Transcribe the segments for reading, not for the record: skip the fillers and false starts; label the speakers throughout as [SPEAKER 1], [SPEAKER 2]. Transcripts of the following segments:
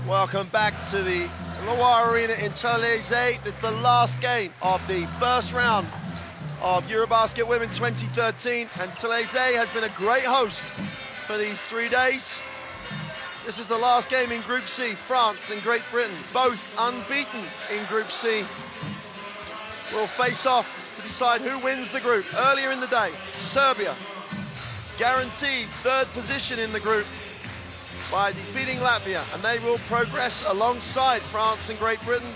[SPEAKER 1] Welcome back to the Loire Arena in Champs-Élysées. It's the last game of the first round of EuroBasket Women 2013, and Champs-Élysées has been a great host for these 3 days. This is the last game in Group C. France and Great Britain, both unbeaten in Group C, will face off to decide who wins the group. Earlier in the day, Serbia guaranteed third position in the group by defeating Latvia, and they will progress alongside France and Great Britain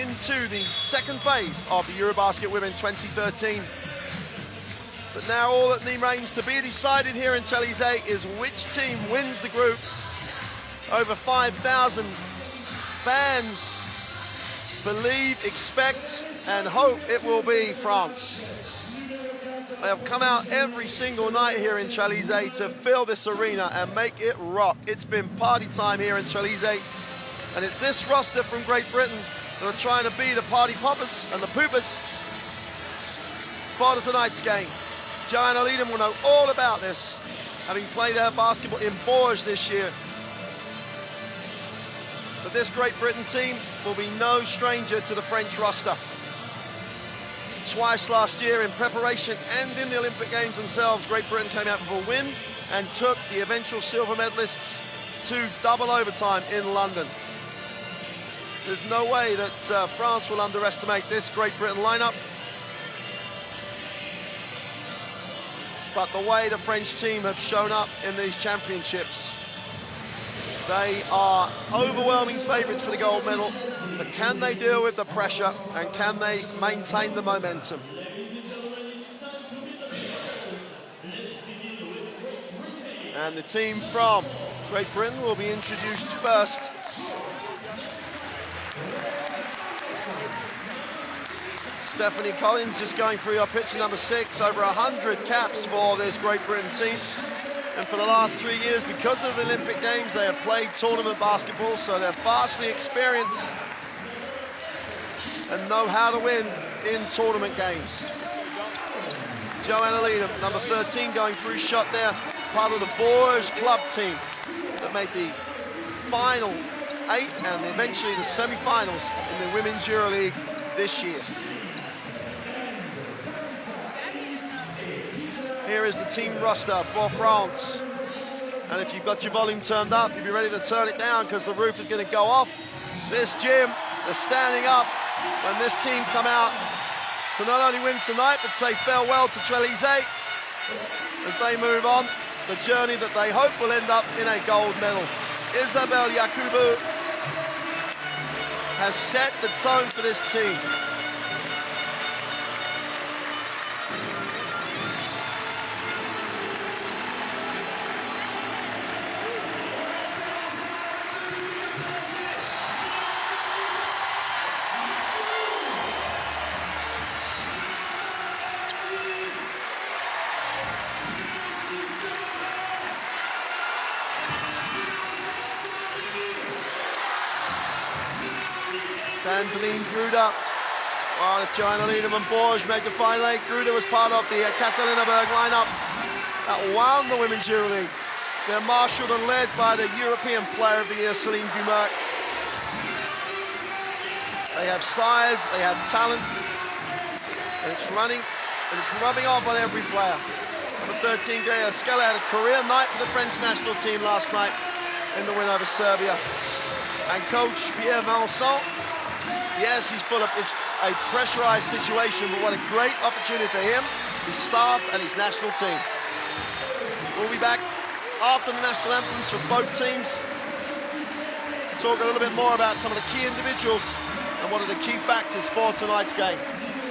[SPEAKER 1] into the second phase of the EuroBasket Women 2013. But now all that remains to be decided here in Champs-Élysées is which team wins the group. Over 5,000 fans believe, expect, and hope it will be France. They have come out every single night here in Champs-Élysées to fill this arena and make it rock. It's been party time here in Champs-Élysées, and it's this roster from Great Britain that are trying to be the party poppers and the poopers for tonight's game. Joanna Leedham will know all about this, having played her basketball in Bourges this year. But this Great Britain team will be no stranger to the French roster. Twice last year in preparation and in the Olympic Games themselves, Great Britain came out with a win and took the eventual silver medalists to double overtime in London. There's no way that France will underestimate this Great Britain lineup. But the way the French team have shown up in these championships, they are overwhelming favourites for the gold medal, but can they deal with the pressure and can they maintain the momentum? And the team from Great Britain will be introduced first. Stephanie Collins just going through your picture number 6, over 100 caps for this Great Britain team. And for the last 3 years, because of the Olympic Games, they have played tournament basketball, so they're vastly experienced and know how to win in tournament games. Joanna Leedham, number 13, going through shot there, part of the Bourges club team that made the final 8 and eventually the semi-finals in the Women's EuroLeague this year. Here is the team roster for France. And if you've got your volume turned up, you'll be ready to turn it down because the roof is going to go off. This gym is standing up when this team come out to not only win tonight, but say farewell to Champs-Élysées as they move on the journey that they hope will end up in a gold medal. Isabelle Yakubu has set the tone for this team. Angeline Gruder. Well, if Joanna Leedham and Bourges make the final 8, Gruder was part of the Katharinaberg lineup that won the Women's EuroLeague. They're marshalled and led by the European Player of the Year, Celine Dumerc. They have size, they have talent, and it's running, and it's rubbing off on every player. Number 13, Gaia Scala had a career night for the French national team last night in the win over Serbia. And coach Pierre Vincent, yes, he's full of, it's a pressurized situation, but what a great opportunity for him, his staff, and his national team. We'll be back after the national anthems for both teams to talk a little bit more about some of the key individuals and what are the key factors for tonight's game.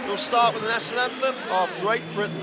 [SPEAKER 1] We'll start with the national anthem of Great Britain.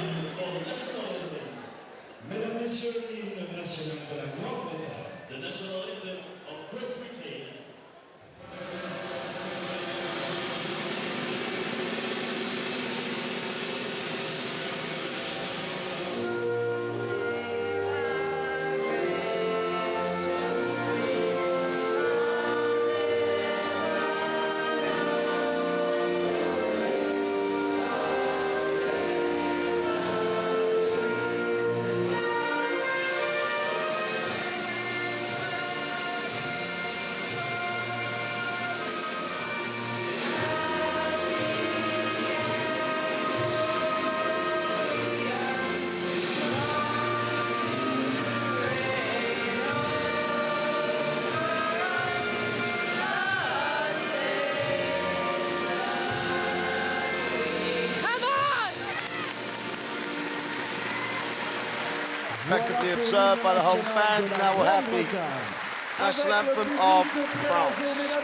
[SPEAKER 1] impeccably observed by the home fans. Now we'll have the national anthem of France.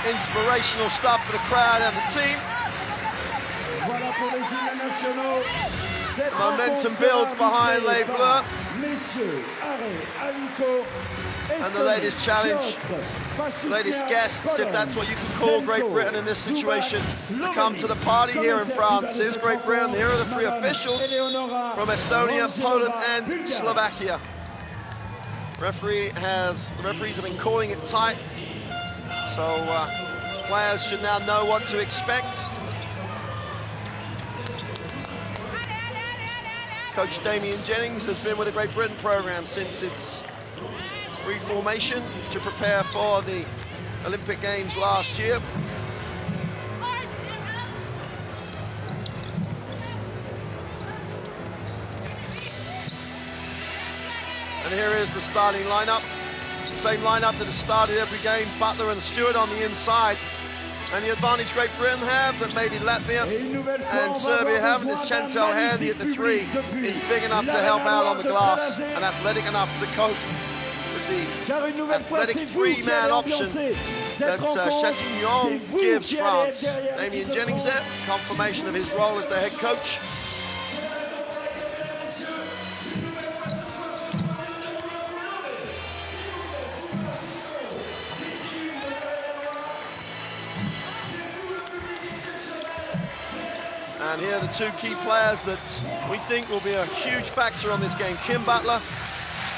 [SPEAKER 1] Inspirational stuff for the crowd and the team. Momentum builds behind Les Bleus. And the latest challenge, latest guests, if that's what you can call Great Britain in this situation, to come to the party here in France is Great Britain. Here are the three officials from Estonia, Poland and Slovakia. The referees have been calling it tight. So players should now know what to expect. Coach Damien Jennings has been with the Great Britain program since its reformation to prepare for the Olympic Games last year. And here is the starting lineup. Same lineup that has started every game, Butler and Stewart on the inside. And the advantage Great Britain have that maybe Latvia and Serbia haven't is Chantal Handy at the three is big enough to help out on the glass and athletic enough to cope with the athletic three-man option that Chatillon gives France. Damien Jennings there, confirmation of his role as the head coach. And here are the two key players that we think will be a huge factor on this game. Kim Butler,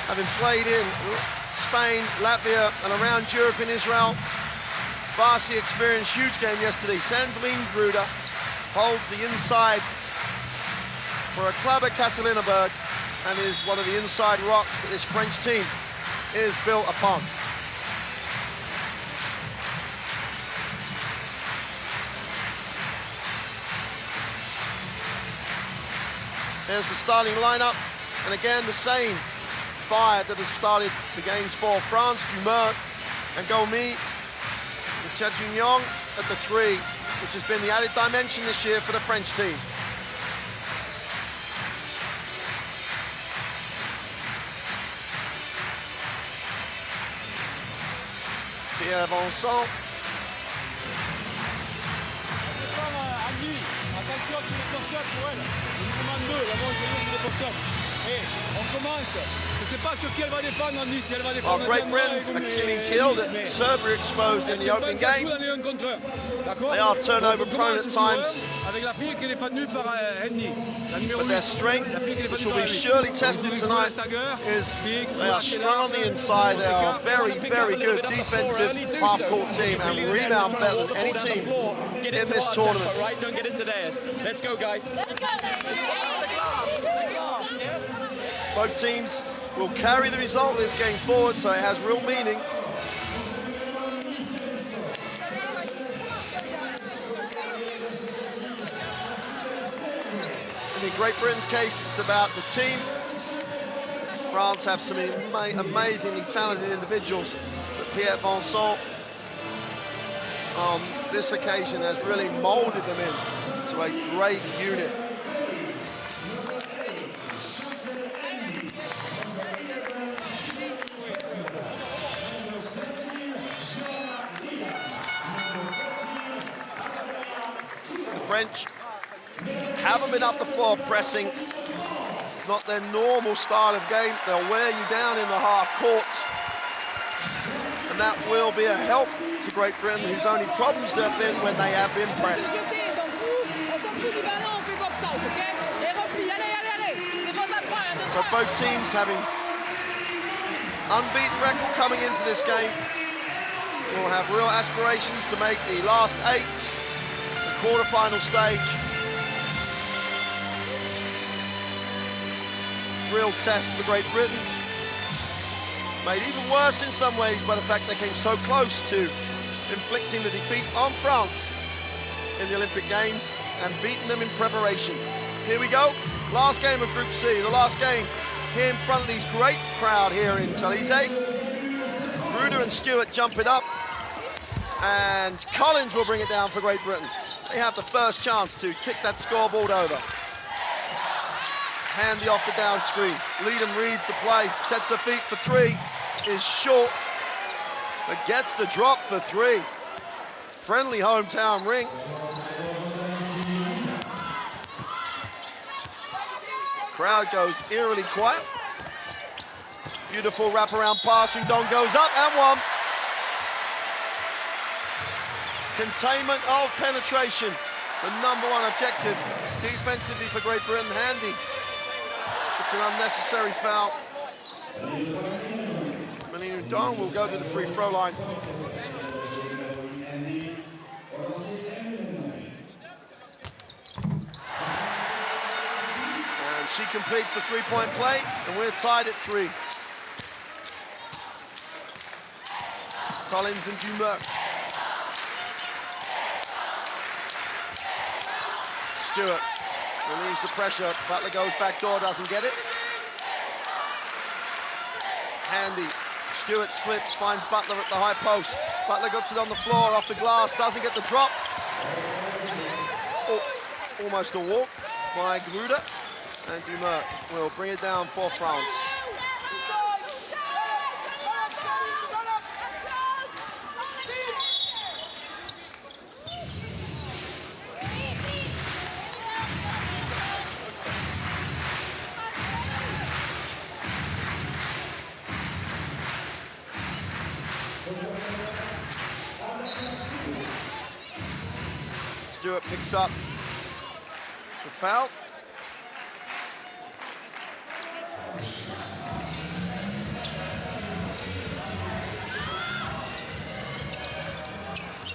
[SPEAKER 1] having played in Spain, Latvia, and around Europe in Israel. Vastly experienced, huge game yesterday. Sandrine Bruder holds the inside for a club at Catalineberg and is one of the inside rocks that this French team is built upon. There's the starting lineup, and again the same five that have started the games for France. Dumont and Gomi, and Chatillon at the three, which has been the added dimension this year for the French team. Pierre Vincent.
[SPEAKER 2] Attention, c'est les portables pour elle. On demande deux, d'abord c'est les portables. Et on commence. Je ne sais pas sur qui elle va défendre en 10, si elle va défendre.
[SPEAKER 1] Great Britain's Achilles heel that Serbia exposed in the opening game. They are turnover prone at times. But their strength, which will be surely tested tonight, is they are strong on the inside. They are a very, very good defensive half-court team and rebound better than any team in this tournament.
[SPEAKER 3] Right, don't get into theirs. Let's go, guys.
[SPEAKER 1] Both teams will carry the result of this game forward, so it has real meaning. In Great Britain's case, it's about the team. France have some amazingly talented individuals, but Pierre Vincent on this occasion has really molded them into a great unit. French haven't been up the floor pressing. It's not their normal style of game. They'll wear you down in the half court. And that will be a help to Great Britain, whose only problems there have been when they have been pressed. So both teams having unbeaten record coming into this game will have real aspirations to make the last 8, the quarterfinal stage. Real test for Great Britain. Made even worse in some ways by the fact they came so close to inflicting the defeat on France in the Olympic Games and beating them in preparation. Here we go, last game of Group C, the last game here in front of these great crowd here in Élysée. Gruder and Stewart jump it up, and Collins will bring it down for Great Britain. They have the first chance to kick that scoreboard over. Handy off the down screen. Leadham reads the play, sets her feet for 3, is short, but gets the drop for 3. Friendly hometown ring. Crowd goes eerily quiet. Beautiful wraparound pass, Udon goes up and 1. Containment of penetration, the #1 objective defensively for Great Britain. Handy. It's an unnecessary foul. Melina Udon will go to the free throw line. And she completes the three-point play, and we're tied at 3. Collins and Dumert. Stewart relieves the pressure. Butler goes back door, doesn't get it. Handy. Stewart slips, finds Butler at the high post. Butler gets it on the floor, off the glass, doesn't get the drop. Oh, almost a walk by Gruder. And Dumert will bring it down for France. Stewart picks up the foul.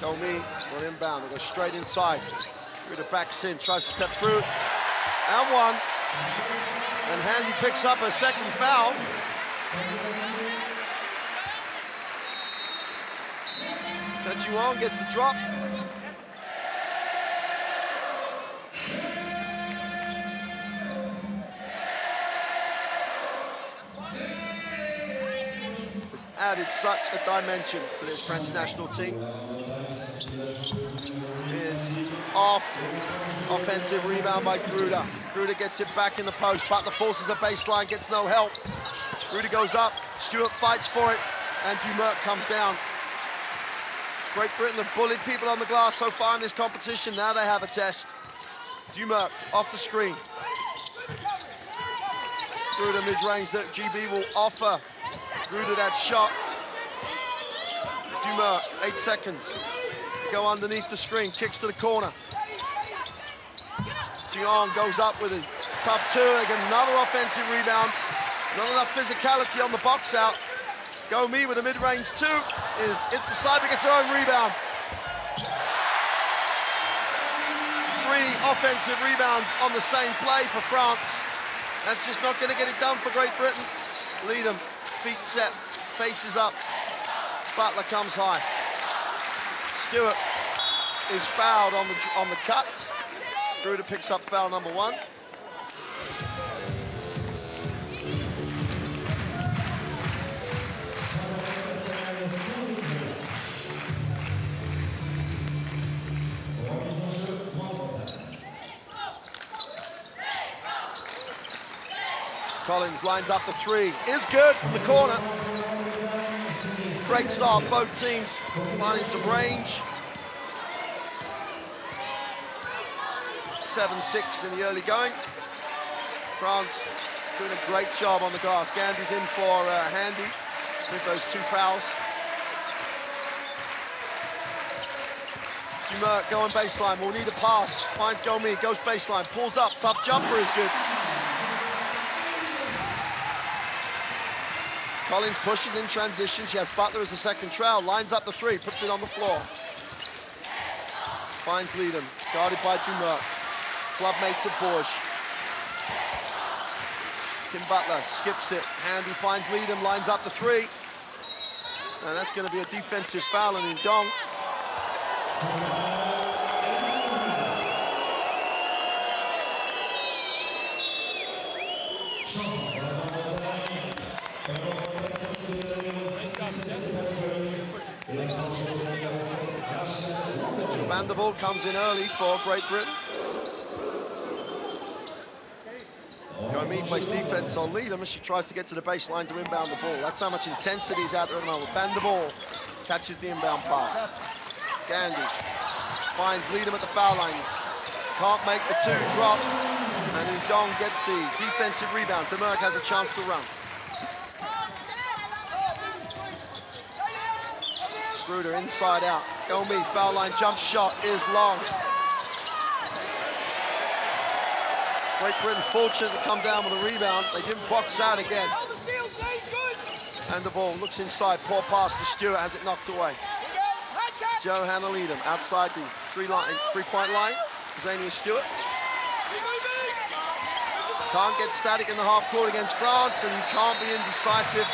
[SPEAKER 1] Domi will inbound, they go straight inside. Through the backs in, tries to step through, and 1. And Handy picks up a second foul. Sechuan gets the drop. Added such a dimension to this French national team. Is off, offensive rebound by Gruder. Gruder gets it back in the post, Butler forces a baseline, gets no help. Gruder goes up, Stewart fights for it, and Dumert comes down. Great Britain have bullied people on the glass so far in this competition, now they have a test. Dumert off the screen. Gruder mid-range that GB will offer Gruder that shot. Dumert, 8 seconds. Go underneath the screen, kicks to the corner. Gion goes up with a tough 2, they get another offensive rebound. Not enough physicality on the box out. Gomi with a mid-range 2 it's the side, but gets her own rebound. 3 offensive rebounds on the same play for France. That's just not going to get it done for Great Britain. Leadham, feet set, faces up. Butler comes high. Stewart is fouled on the cut. Gruder picks up foul #1. Collins lines up the 3, is good from the corner. Great start, both teams finding some range. 7-6 in the early going. France doing a great job on the glass. Gandy's in for Handy with those 2 fouls. Dumerc going baseline, will need a pass. Finds Gomi, goes baseline, pulls up, tough jumper is good. Collins pushes in transition. She has Butler as a second trowel, lines up the 3, puts it on the floor. Finds Leadham, guarded by Dumerc. Club mates at Bourges. Kim Butler skips it. Handy finds Leadham, lines up the 3. And that's going to be a defensive foul on Ndong. Vanderbilt comes in early for Great Britain. Gomi plays defense on Leadham as she tries to get to the baseline to inbound the ball. That's how much intensity is out there at the moment. Vanderbilt catches the inbound pass. Gandy finds Leadham at the foul line. Can't make the 2 drop. And Ndong gets the defensive rebound. Dumerc has a chance to run. Gruder inside out. Gomi, foul line jump shot is long. Great Britain fortunate to come down with a rebound. They didn't box out again. And the ball looks inside. Poor pass to Stewart, has it knocked away. Johanna Leadham outside the 3-point line. Xenia Stewart. Can't get static in the half court against France, and you can't be indecisive.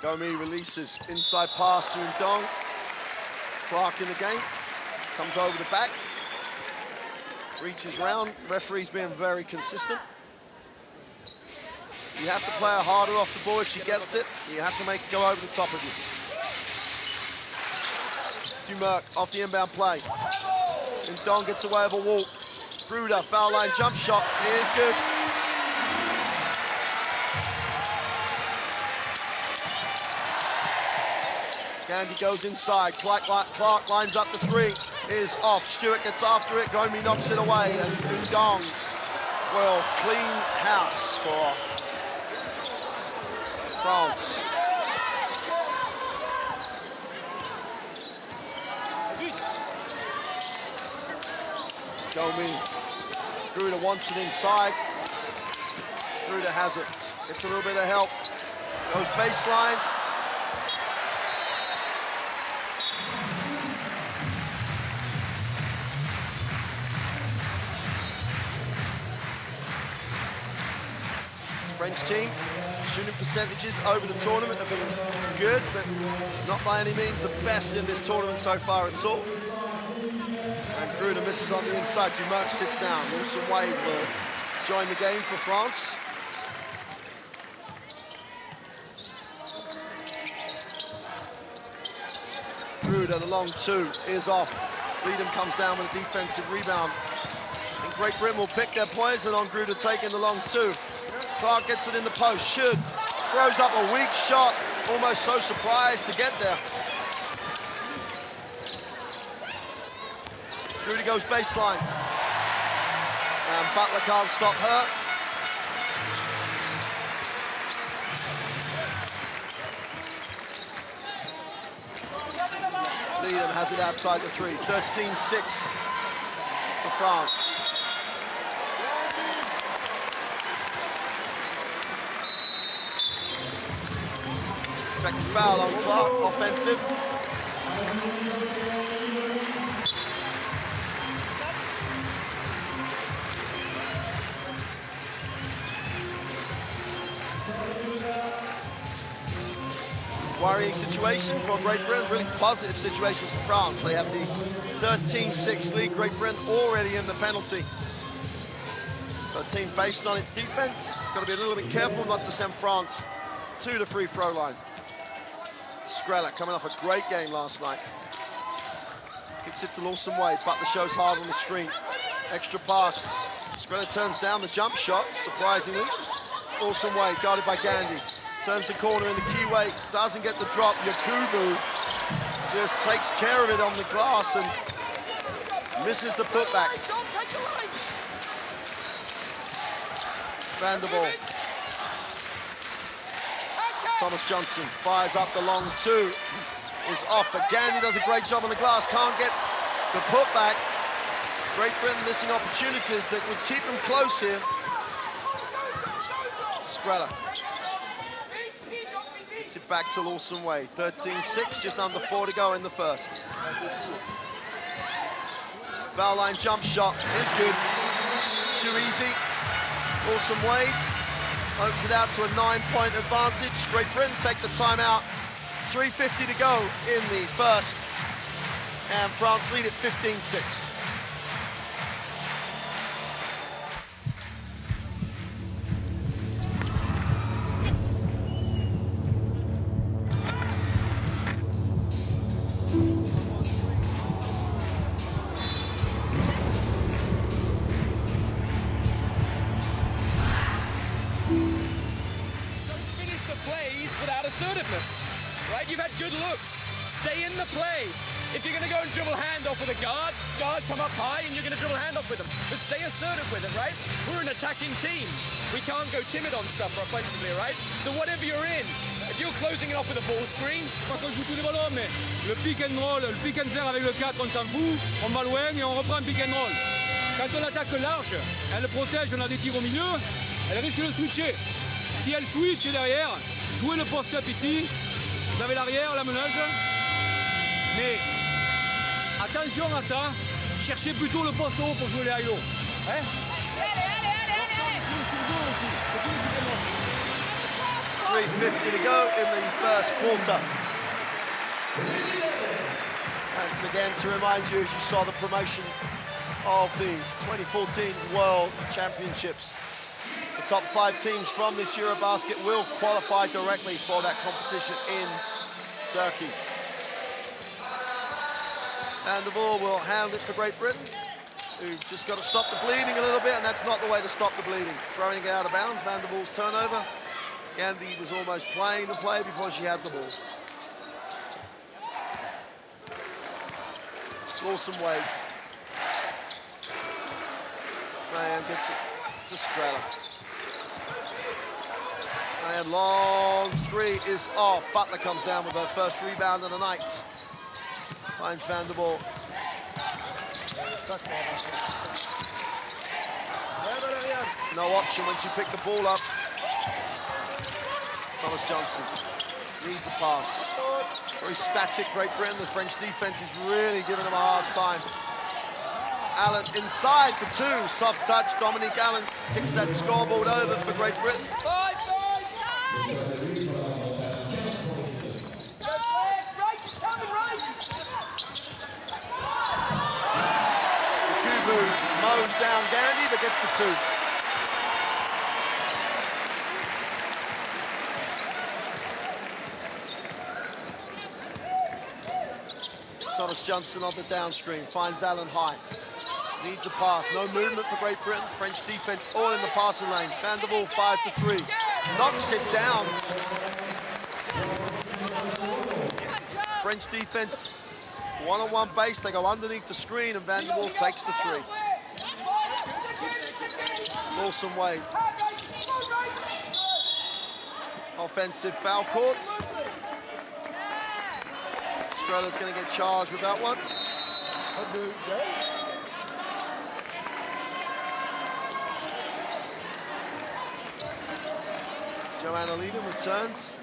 [SPEAKER 1] Gomi releases, inside pass to Ndong. Clark in the game, comes over the back, reaches round. Referee's being very consistent. You have to play her harder off the ball if she gets it. You have to make it go over the top of you. Dumerc off the inbound play. Ndong gets away with a walk. Gruder, foul line jump shot is good. Gandy goes inside. Clark lines up the 3, is off. Stewart gets after it. Gomi knocks it away, and Ndong will clean house for France. Gomi. Gruder wants it inside. Gruder has it. Gets a little bit of help. Goes baseline. French team, shooting percentages over the tournament have been good, but not by any means the best in this tournament so far at all. And Gruder misses on the inside. Dumerc sits down. Wilson Wade will join the game for France. Gruder, the long 2 is off. Leadham comes down with a defensive rebound. And Great Britain will pick their poison on Gruder taking the long 2. Clark gets it in the post, should. Throws up a weak shot, almost so surprised to get there. Gruder goes baseline. And Butler can't stop her. Leadham has it outside the 3. 13-6 for France. Second foul on Clark, offensive. Worrying situation for Great Britain, really positive situation for France. They have the 13-6 lead. Great Britain already in the penalty. So a team based on its defense, it's got to be a little bit careful not to send France to the free throw line. Skrella coming off a great game last night. Kicks it to Lawson Wade. Butler shows hard on the screen. Extra pass. Skrilla turns down the jump shot, surprisingly. Lawson Wade guarded by Gandhi. Turns the corner in the key way. Doesn't get the drop. Yakubu just takes care of it on the glass and misses the putback. Vanderbilt. Thomas Johnson fires up the long two. Is off, but Gandhi does a great job on the glass. Can't get the putback. Great Britain missing opportunities that would keep them close here. Skrilla. Gets it back to Lawson Wade. 13-6, just under 4 to go in the first. Foul line jump shot is good. Too easy. Lawson Wade opens it out to a 9-point advantage. Great Britain take the timeout. 3:50 to go in the first. And France lead at 15-6.
[SPEAKER 3] Assertiveness, right? You've had good looks. Stay in the play. If you're going to go and dribble handoff with a guard come up high and you're going to dribble handoff with them. But stay assertive with them, right? We're an attacking team. We can't go timid on stuff offensively, right? So whatever you're in, if you're closing it off with a ball screen...
[SPEAKER 2] Pas qu'on joue tous les ballons, mais le pick and roll, le pick and faire avec le 4, on s'en fout. On va loin et on reprend un pick and roll. Quand on attaque large, elle protège, on a des tirs au milieu, elle risque de switcher. Si elle switch derrière, jouez le post-up ici, vous avez l'arrière, la meneuse, mais attention à ça, cherchez plutôt le poste haut pour jouer les high-low. Hein?
[SPEAKER 1] 3:50 to go in the first quarter. And again, to remind you, as you saw the promotion of the 2014 World Championships, the top 5 teams from this EuroBasket will qualify directly for that competition in Turkey. And the ball will handle it for Great Britain, who've just got to stop the bleeding a little bit, and that's not the way to stop the bleeding. Throwing it out of bounds, Vanderbilt's turnover. Gandhi was almost playing the play before she had the ball. Lawson Wade. Ryan gets it to Skrilla. And long three is off. Butler comes down with her first rebound of the night. Finds Vanderbilt. No option when she picked the ball up. Thomas Johnson needs a pass. Very static, Great Britain. The French defense is really giving them a hard time. Allen inside for two. Soft touch. Dominique Allen ticks that scoreboard over for Great Britain. Yakubu mows down Gandhi, but gets the two. Thomas Johnson on the downscreen, finds Allen high. Needs a pass, no movement for Great Britain. French defense all in the passing lane. Vanderbilt fires the three, knocks it down. French defense, one-on-one base, they go underneath the screen and Vanderbilt takes the three. Lawson Wade. Offensive foul court. Skrilla's going to get charged with that one. Joanna Leedham returns.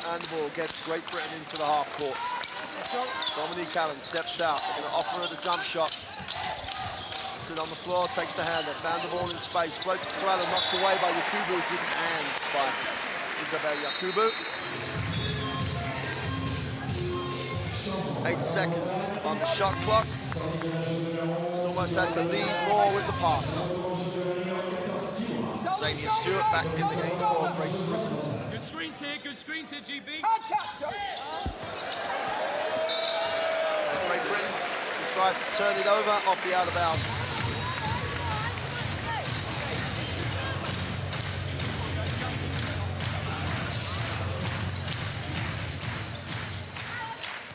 [SPEAKER 1] And the ball gets Great Britain into the half court. Dominique Allen steps out. They're going to offer her the jump shot. Puts it on the floor, takes the hander. Found the ball in space, floats it to Allen, knocked away by Yakubu. Good hands by Isabel Yakubu. 8 seconds on the shot clock. She's almost had to lead more with the pass. Zania Stewart back in the game for Great Britain.
[SPEAKER 3] Good screens here, GB.
[SPEAKER 1] And Great Britain tried to turn it over off the out of bounds.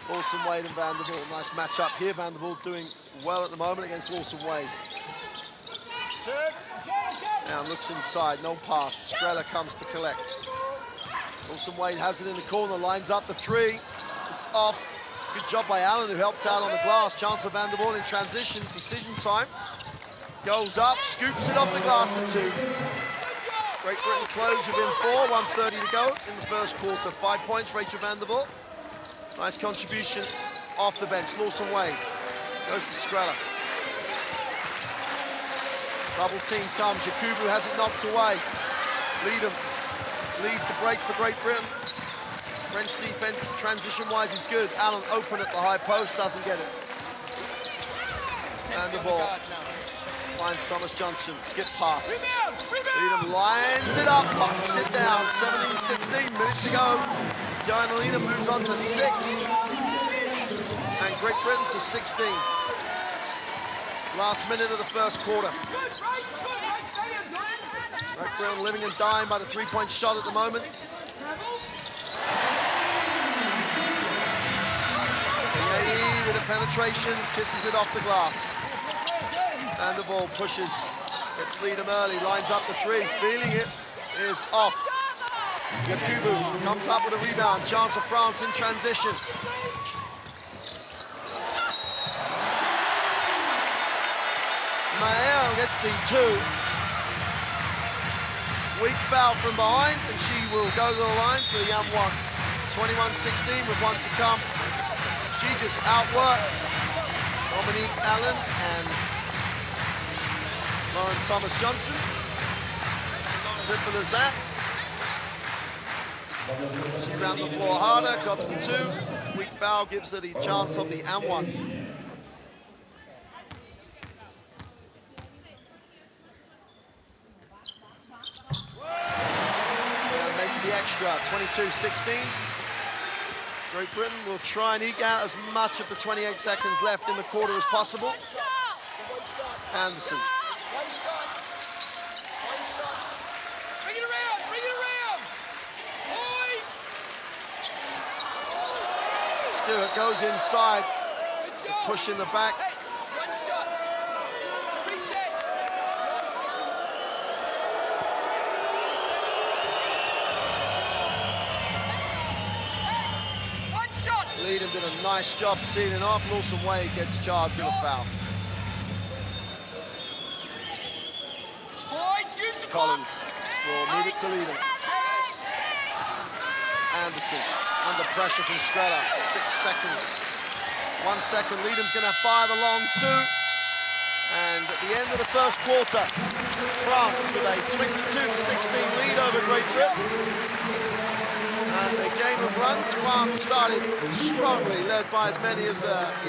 [SPEAKER 1] Lawson Wade and Vanderbilt, nice matchup here. Vanderbilt doing well at the moment against Lawson Wade. Now looks inside, no pass. Streller comes to collect. Lawson Wade has it in the corner, lines up the three. It's off. Good job by Allen, who helped out on the glass. Chance for Vanderbilt in transition, decision time. Goes up, scoops it off the glass for two. Great Britain close within 4, 1:30 to go in the first quarter. 5 points for Rachel Vanderbilt. Nice contribution off the bench. Lawson Wade goes to Streller. Double team comes. Yakubu has it knocked away. Leadham leads the break for Great Britain. French defense transition-wise is good. Allen open at the high post, doesn't get it. And the ball finds Thomas Johnson. Skip pass. Leadham lines it up, pucks it down. 17-16, minutes to go. Giant Leadham moves on to 6. And Great Britain to 16. Last minute of the first quarter. Great Britain living and dying by the three-point shot at the moment. With a penetration, kisses it off the glass. And the ball pushes. Gets Leadham early, lines up the three. Feeling it is off. Yakubu comes up with a rebound. Chance for France in transition. Mael gets the 2. Weak foul from behind, and she will go to the line for the M1. 21-16 with 1 to come. She just outworked Dominique Allen and Lauren Thomas Johnson. Simple as that. She ran the floor harder, got the 2. Weak foul gives her the chance of the M1. And makes the extra, 22-16. Great Britain will try and eke out as much of the 28 seconds left in the quarter as possible. Anderson.
[SPEAKER 3] Bring it around, bring it around! Boys!
[SPEAKER 1] Stewart goes inside to push in the back.
[SPEAKER 3] Hey, one shot. Reset. One shot.
[SPEAKER 1] Leadham did a nice job sealing off. Lawson Wade gets charged with a foul.
[SPEAKER 3] Boys, use the
[SPEAKER 1] Collins will move it to Leadham. Anderson under pressure from Streller. 6 seconds. 1 second. Leadham's going to fire the long 2. And at the end of the first quarter, France with a 22-16 lead over Great Britain. And the game of runs, France started strongly, led by as many as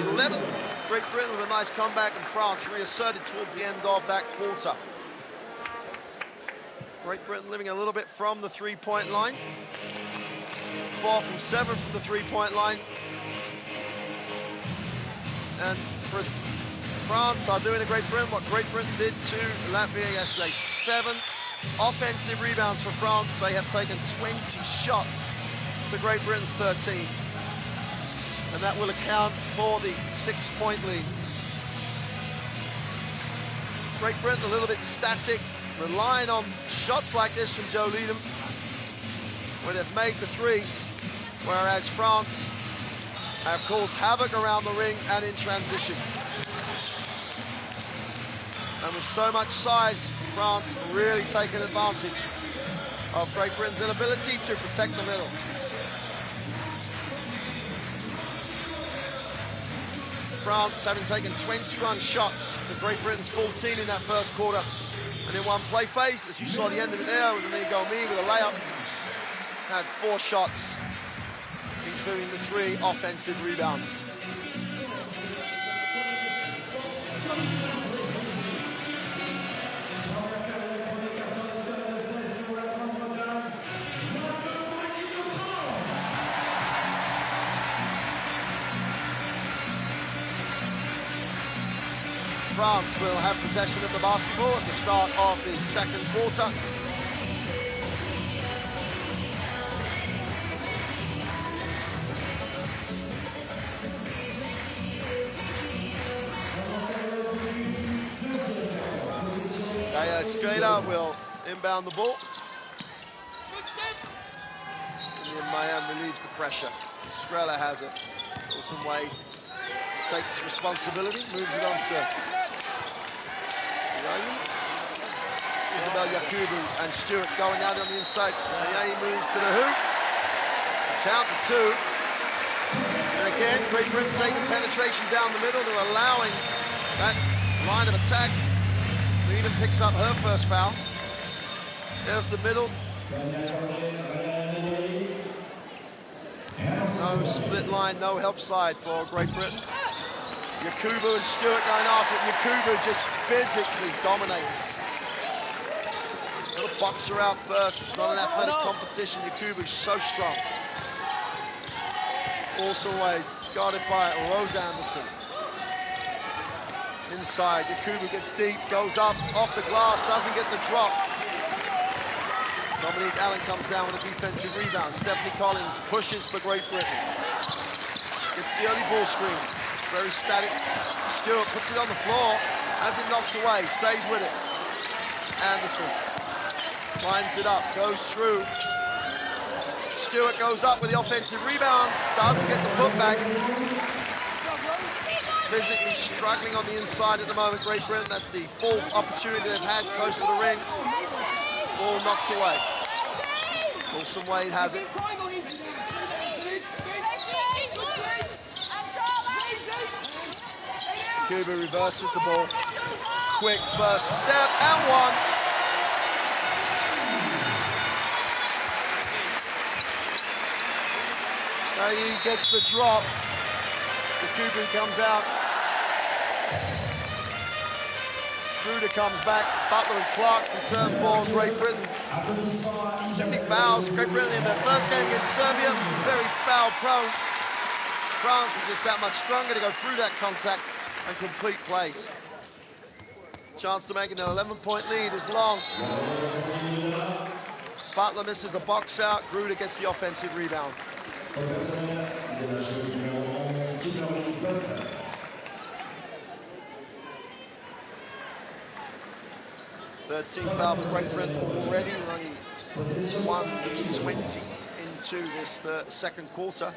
[SPEAKER 1] 11. Great Britain with a nice comeback, and France reasserted towards the end of that quarter. Great Britain living a little bit from the three-point line. 4 from 7 from the three-point line. And France are doing to Great Britain what Great Britain did to Latvia yesterday. 7 offensive rebounds for France. They have taken 20 shots to Great Britain's 13. And that will account for the 6-point lead. Great Britain a little bit static, relying on shots like this from Joe Leadham, where they've made the threes, whereas France have caused havoc around the ring and in transition. And with so much size, France really taking advantage of Great Britain's inability to protect the middle. France having taken 21 shots to Great Britain's 14 in that first quarter. And in one play phase, as you saw the end of it there, with Amigo Me with a layup, had 4 shots, including the 3 offensive rebounds. France will have possession of the basketball at the start of the second quarter. Skater will inbound the ball. And Miami relieves the pressure. Strela has it. Wilson Wade takes responsibility, moves it on to Isabel Yakubu and Stewart going out on the inside. Yayi moves to the hoop. Count to two. And again, Great Britain taking penetration down the middle. They're allowing that line of attack. Needham picks up her first foul. There's the middle. No split line, no help side for Great Britain. Yakubu and Stewart going after it. Yakubu just physically dominates. Little boxer out first. It's not an athletic competition. Yakubu's so strong. Also Wade, guarded by Rose Anderson. Inside, Yakubu gets deep, goes up, off the glass, doesn't get the drop. Dominique Allen comes down with a defensive rebound. Stephanie Collins pushes for Great Britain. Gets the early ball screen. It's very static. Stewart puts it on the floor, has it knocked away, stays with it. Anderson lines it up, goes through. Stewart goes up with the offensive rebound, doesn't get the putback. Physically struggling on the inside at the moment, Great Britain. That's the fourth opportunity they've had close to the ring. Ball knocked away. Wilson Wade has it. Cuba reverses the ball. Quick first step and one. He gets the drop. Cuba comes out. Gruder comes back. Butler and Clark return for Great Britain. Too many fouls. Great Britain in their first game against Serbia, very foul prone. France is just that much stronger to go through that contact and complete plays. Chance to make it an 11-point lead is long. Butler misses a box out. Gruder gets the offensive rebound. 13th foul for Great Britain already, running 1:20 into this second quarter.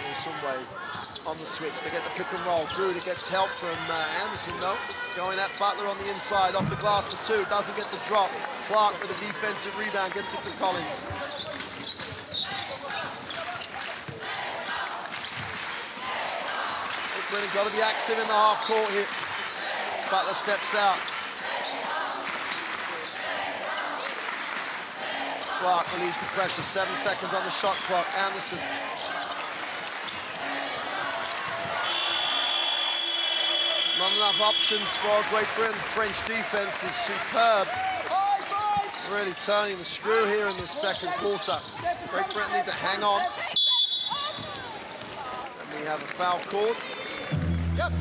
[SPEAKER 1] Wilson Wade on the switch. They get the pick and roll. Gruder gets help from Anderson, though. Going at Butler on the inside, off the glass for two. Doesn't get the drop. Clark with a defensive rebound, gets it to Collins. Britain got to be active in the half court here. Butler steps out. Clark relieves the pressure. 7 seconds on the shot clock. Anderson. Not enough options for Great Britain. French defense is superb. Really turning the screw here in this second quarter. Great Britain need to hang on. And we have a foul called. Yep.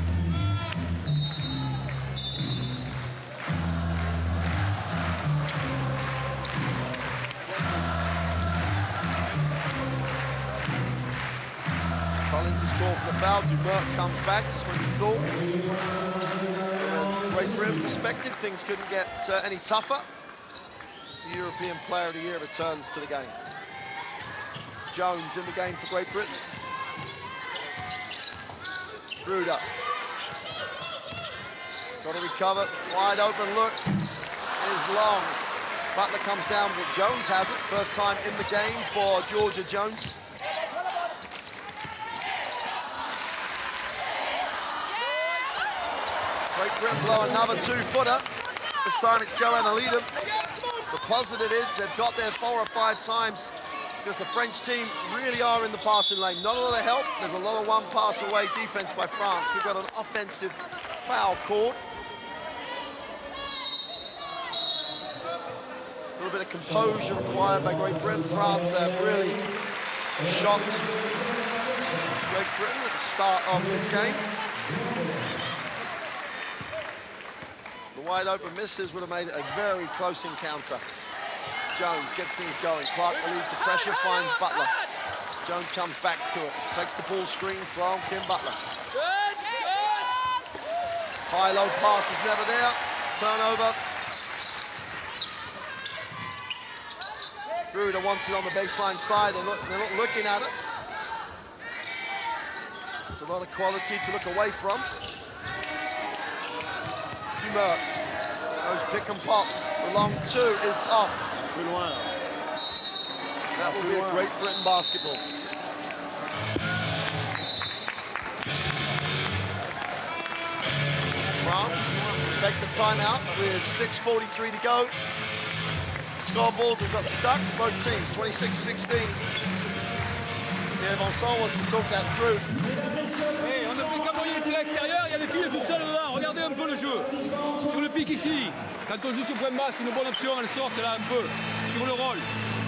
[SPEAKER 1] Collins is called for the foul. Dumert comes back, just when you thought. From a Great Britain perspective, things couldn't get any tougher. The European Player of the Year returns to the game. Jones in the game for Great Britain. Gruder. Got to recover. Wide open look. It is long. Butler comes down, but Jones has it. First time in the game for Georgia Jones. Great Britain blow another two-footer. This time it's Joanna Leadham. The positive is they've got there 4 or 5 times, because the French team really are in the passing lane. Not a lot of help. There's a lot of one pass away defense by France. We've got an offensive foul called. A little bit of composure required by Great Britain. France have really shocked Great Britain at the start of this game. The wide open misses would have made it a very close encounter. Jones gets things going. Clark relieves the pressure, finds Butler. Jones comes back to it, takes the ball screen from Kim Butler. High-low pass was never there. Turnover. Bruder wants it on the baseline side. They're not looking at it. There's a lot of quality to look away from. Merck goes pick and pop. The long two is off. That will be a Great Britain basketball. France take the timeout with 6:43 to go. Scoreboard, we've got stuck for both teams, 26-16. Yeah, Vincent wants to talk that through.
[SPEAKER 2] Hey, on ne fait qu'envoyer le tir extérieur, il y a les filles toutes seules là, regardez un peu le jeu. Sur le pic ici, quand on joue sur point bas, c'est une bonne option, elles sortent là un peu, sur le roll.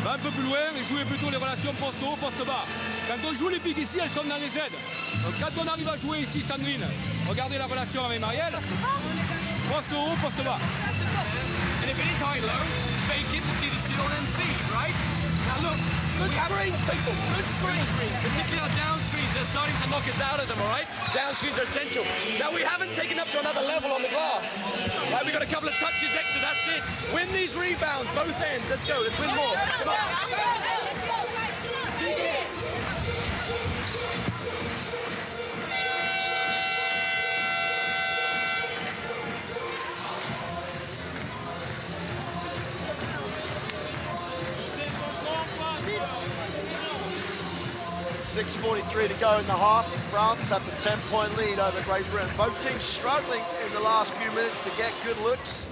[SPEAKER 2] Va un peu plus loin et jouer plutôt les relations poste haut, poste bas. Quand on joue les pics ici, elles sont dans les aides. Donc quand on arrive à jouer ici, Sandrine, regardez la relation avec Marielle. Poste haut, poste bas.
[SPEAKER 3] And if it is high-low, fake it to see the seal and then feed, right? Now look, good screens, people, good screens. Particularly our down screens, they're starting to knock us out of them, all right? Down screens are essential. Now we haven't taken up to another level on the glass. Right, we've got a couple of touches extra, that's it. Win these rebounds, both ends, let's go, let's win more. Come on.
[SPEAKER 1] 6:43 to go in the half. France have the 10-point lead over Great Britain. Both teams struggling in the last few minutes to get good looks.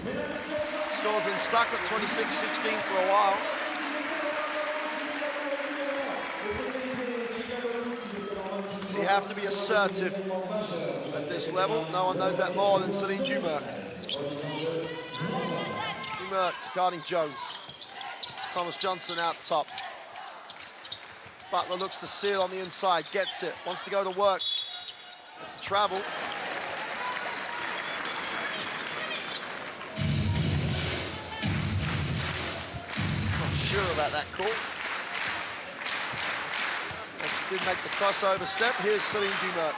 [SPEAKER 1] Score's been stuck at 26-16 for a while. You have to be assertive at this level. No one knows that more than Celine Dumerc. Dumerc guarding Jones. Thomas Johnson out top. Butler looks to seal on the inside, gets it, wants to go to work. It's a travel. Not sure about that call. Yes, he did make the crossover step. Here's Celine Dumerc.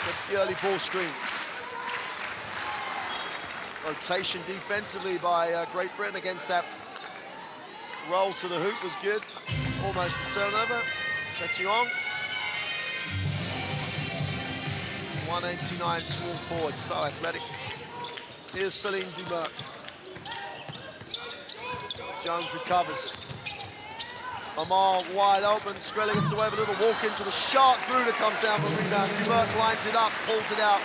[SPEAKER 1] Gets the early ball screen. Rotation defensively by Great Britain against that roll to the hoop was good. Almost a turnover. Chechiong. 189 small forward, so athletic. Here's Celine Dumerc. Jones recovers. Amal wide open. Skrilla gets away with a little walk into the shot. Bruder comes down for a rebound. Dumerc lines it up, pulls it out.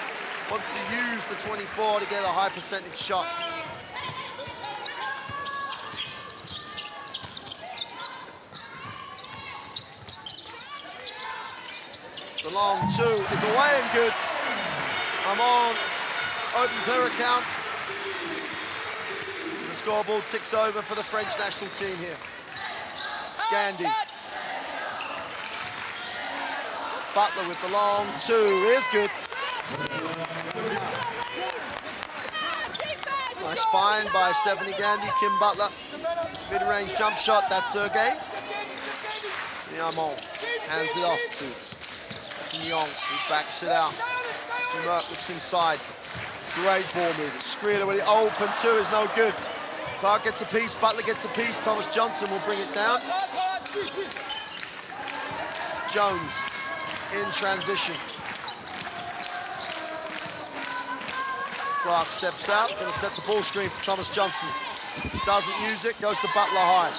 [SPEAKER 1] Wants to use the 24 to get a high percentage shot. The long two is away and good. Amon opens her account. The scoreboard ticks over for the French national team here. Gandhi. Butler with the long two is good. Nice find by Stephanie Gandhi. Kim Butler. Mid-range jump shot, that's her game. Amon hands it off to Young, who backs it out. Dumerc looks inside. Great ball movement. Skrilla with the open two is no good. Clark gets a piece, Butler gets a piece. Thomas Johnson will bring it down. Jones in transition. Clark steps out, going to set the ball screen for Thomas Johnson. Doesn't use it, goes to Butler high.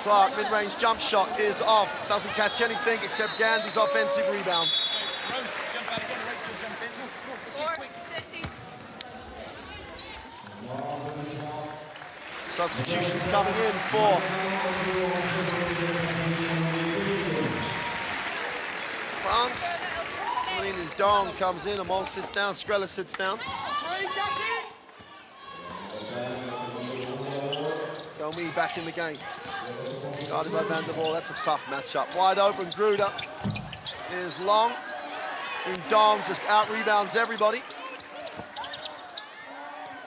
[SPEAKER 1] Clark, mid-range jump shot is off. Doesn't catch anything except Gandhi's offensive rebound. Substitutions coming in for France. Melina Dong comes in, Amon sits down, Skrilla sits down. Gomi back in the game. Guarded by Van der Waal, that's a tough matchup. Wide open, Gruder is long. Dong just out-rebounds everybody.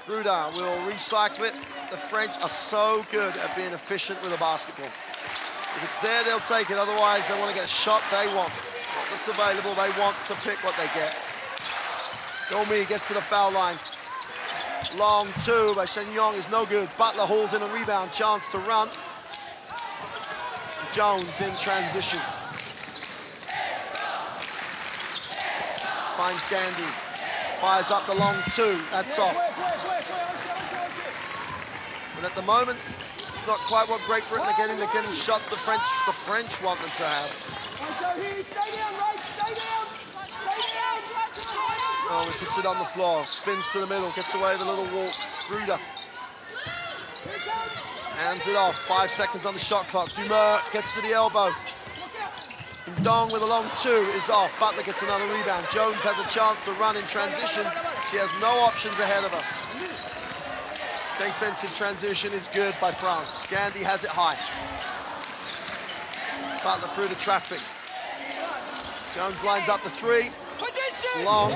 [SPEAKER 1] Gruder will recycle it. The French are so good at being efficient with a basketball. If it's there, they'll take it. Otherwise, they want to get a shot they want. What's available, they want to pick what they get. Gomi gets to the foul line. Long two by Shen Yong is no good. Butler hauls in a rebound, chance to run. Jones in transition. Finds Gandhi. Fires up the long two, that's off. But at the moment, it's not quite what Great Britain are getting. They're getting shots the French want them to have. Oh, he puts it on the floor, spins to the middle, gets away with a little walk. Gruder hands it off, 5 seconds on the shot clock. Dumas gets to the elbow. Dong with a long two is off. Butler gets another rebound. Jones has a chance to run in transition. She has no options ahead of her. Defensive transition is good by France. Gandhi has it high. Butler through the traffic. Jones lines up the three. Long.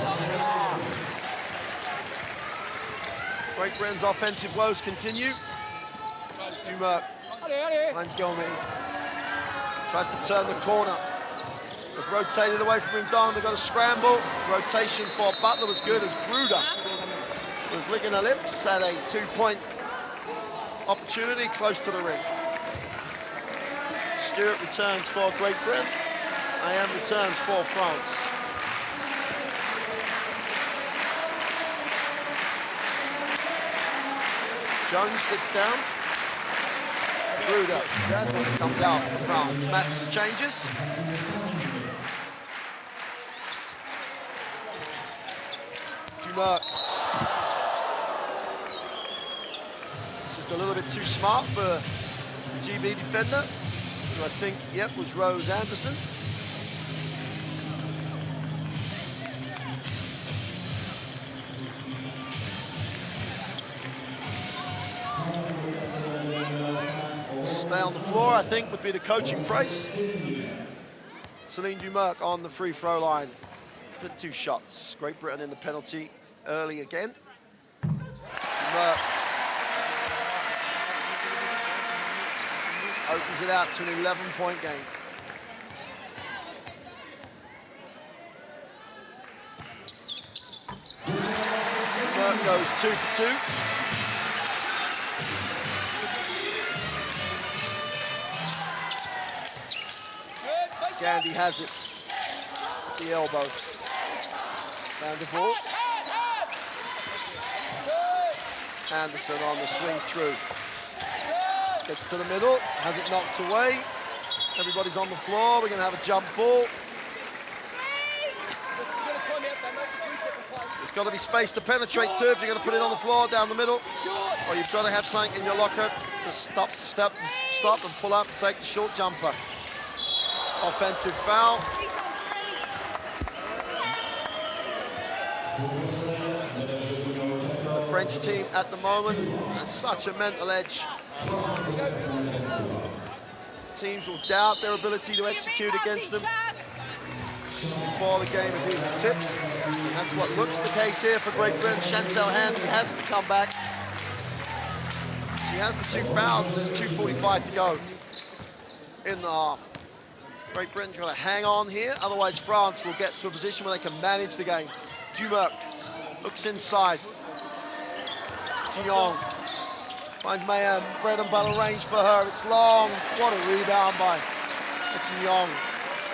[SPEAKER 1] Great Britain's offensive woes continue. Dumas finds Gomi. Tries to turn the corner. They've rotated away from Dong. They've got a scramble. Rotation for Butler was good as Gruder was licking her lips at a 2-point opportunity close to the ring. Stewart returns for Great Britain. IM returns for France. Jones sits down. Gruder comes out for France. Mats changes. Dumas. Just a little bit too smart for the GB defender, who I think, yep, was Rose Anderson. Stay on the floor, I think, would be the coaching phrase. Celine Dumas on the free throw line for 2 shots. Great Britain in the penalty early again. Dumas opens it out to an 11-point game. Dumas goes 2 for 2. Gandhi has it at the elbow. Van der Waal. Anderson on the swing through. Gets to the middle, has it knocked away. Everybody's on the floor, we're gonna have a jump ball. There's gotta be space to penetrate too if you're gonna put it on the floor down the middle. Or you've gotta have something in your locker to stop and pull up and take the short jumper. Offensive foul. The French team at the moment has such a mental edge. Teams will doubt their ability to execute against them before the game is even tipped. That's what looks the case here for Great Britain. Chantal Handy has to come back. She has the 2 fouls and there's 2:45 to go in the half. Great Britain's got to hang on here, otherwise France will get to a position where they can manage the game. Dumas looks inside. Jong finds Mayhem, bread and butter range for her. It's long. What a rebound by Young.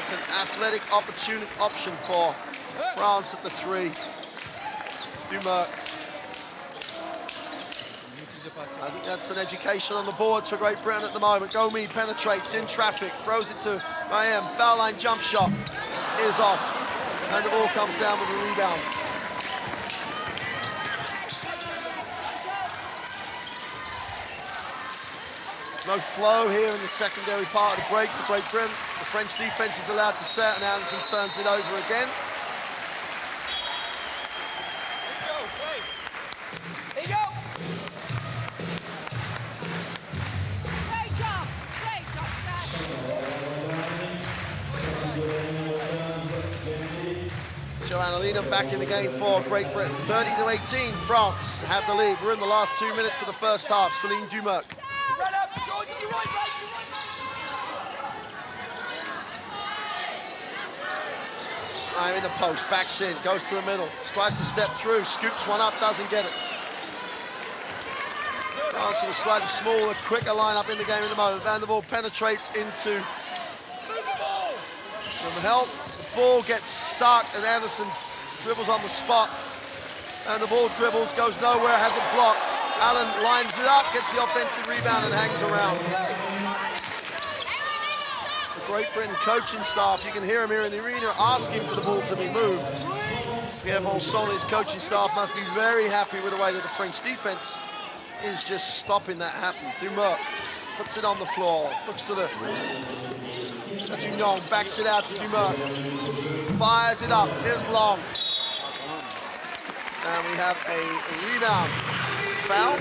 [SPEAKER 1] It's an athletic option for France at the 3. Dumas. I think that's an education on the boards for Great Britain at the moment. Gomi penetrates in traffic, throws it to Mayhem. Foul line jump shot is off. And the ball comes down with a rebound. No flow here in the secondary part of the break for Great Britain. The French defense is allowed to set and Anderson turns it over again.
[SPEAKER 3] Let's go, play. Here you go.
[SPEAKER 1] Joanna Lina back in the game for Great Britain. 30-18, France have the lead. We're in the last 2 minutes of the first half. Celine Dumerc. I'm in the post, backs in, goes to the middle, tries to step through, scoops one up, doesn't get it. France with a slightly smaller, quicker lineup in the game at the moment. Van der Waal penetrates into some help. The ball gets stuck and Anderson dribbles on the spot. And the ball dribbles, goes nowhere, has it blocked. Allen lines it up, gets the offensive rebound and hangs around. The Great Britain coaching staff, you can hear him here in the arena asking for the ball to be moved. Pierre Vincent and his coaching staff must be very happy with the way that the French defense is just stopping that happen. Dumerc puts it on the floor, looks to the Dugnon, backs it out to Dumerc, fires it up, here's Long. And we have a rebound foul.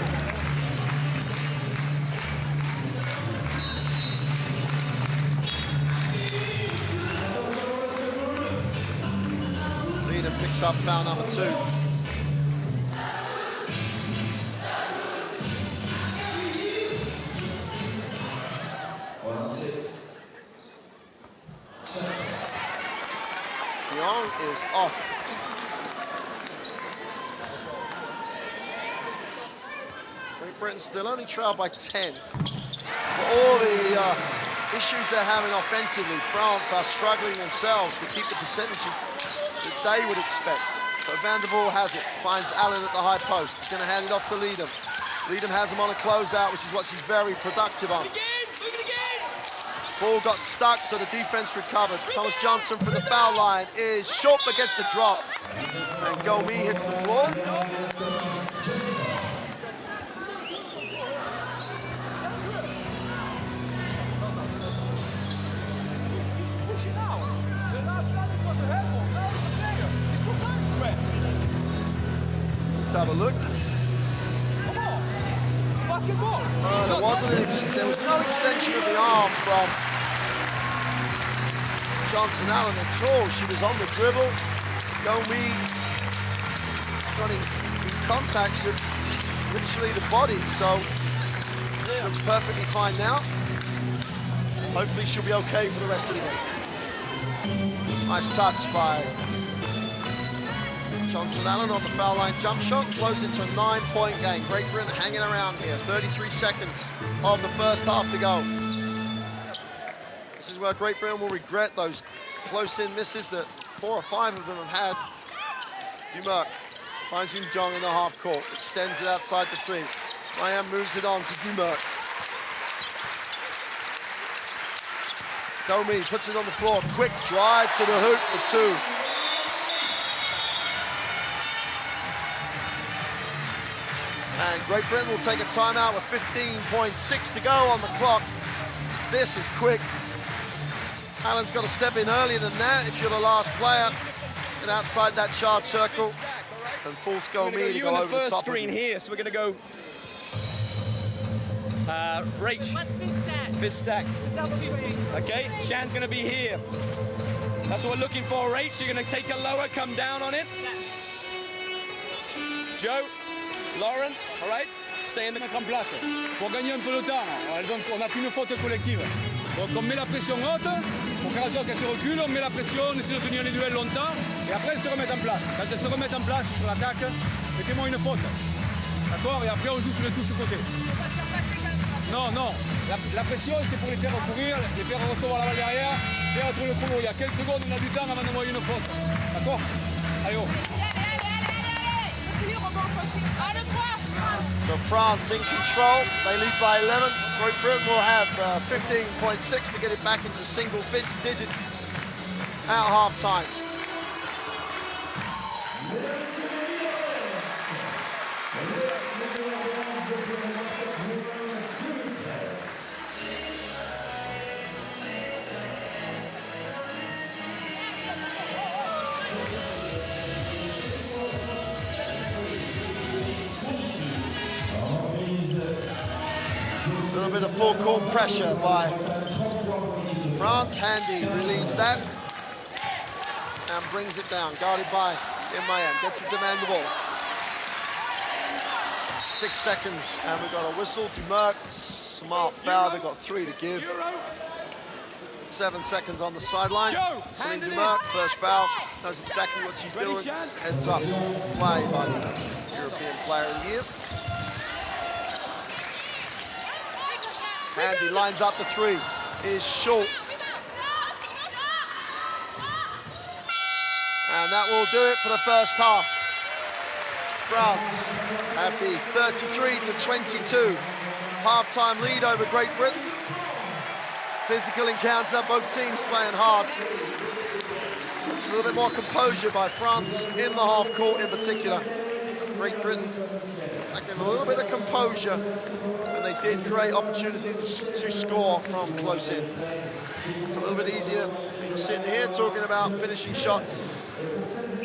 [SPEAKER 1] Lina picks up foul number 2. Young is off. Great Britain still only trailed by 10. For all the issues they're having offensively, France are struggling themselves to keep the percentages that they would expect. So Van der Waal has it, finds Allen at the high post. He's going to hand it off to Leedham. Leedham has him on a closeout, which is what she's very productive on. Ball got stuck, so the defense recovered. Thomas Johnson from the foul line is short but gets the drop. And Gomi hits the floor. Let's have a look. There was no extension of the arm from Johnson Allen at all. She was on the dribble. Gomi got in contact with literally the body, so she looks perfectly fine now. Hopefully she'll be okay for the rest of the game. Nice touch by Johnson Allen on the foul line jump shot, close into a 9-point game. Great Britain hanging around here. 33 seconds of the first half to go. This is where Great Britain will regret those close-in misses that 4 or 5 of them have had. Dumerc finds Jung in the half court, extends it outside the 3. Ryan moves it on to Dumerc. Gomi puts it on the floor, quick drive to the hoop for 2. And Great Britain will take a timeout with 15.6 to go on the clock. This is quick. Allen's got to step in earlier than that if you're the last player. And outside that charge circle. And force Gomi to go over the top.
[SPEAKER 3] You in the first screen here, so we're going to go Rach. Fifth stack. Okay, Shan's going to be here. That's what we're looking for, Rach. You're going to take a lower, come down on it. Joe. Lauren, all right, stay in the...
[SPEAKER 2] Mettre en place pour gagner un peu de temps. On n'a plus une faute collective. Donc on met la pression haute pour faire en sorte qu'elle se recule, on met la pression, on essaie de tenir les duels longtemps et après elles se remettent en place. Quand elles se remettent en place sur l'attaque, mettez-moi une faute. D'accord? Et après on joue sur les touches côté. Non, non. La pression c'est pour les faire courir, les faire recevoir la balle derrière, faire tout le boulot. Il y a quelques secondes, on a du temps avant d'envoyer une faute. D'accord? Allez, oh.
[SPEAKER 1] So France in control, they lead by 11. Great Britain will have 15.6 to get it back into single digits at half-time. A little bit of full court pressure by France. Handy relieves that. and brings it down, guarded by Mayan. Gets it to man the ball. 6 seconds, and we've got a whistle. Dumerc, smart foul. They've got 3 to give. 7 seconds on the sideline. Celine Dumerc, first foul. Knows exactly what she's doing. Heads up play by the European Player of the Year. Handy lines up the 3. Is short. And that will do it for the first half. France have the 33-22 halftime lead over Great Britain. Physical encounter, both teams playing hard. A little bit more composure by France in the half court in particular. Great Britain lacking a little bit of composure, and they did create opportunities to score from close in. It's a little bit easier. You're sitting here talking about finishing shots,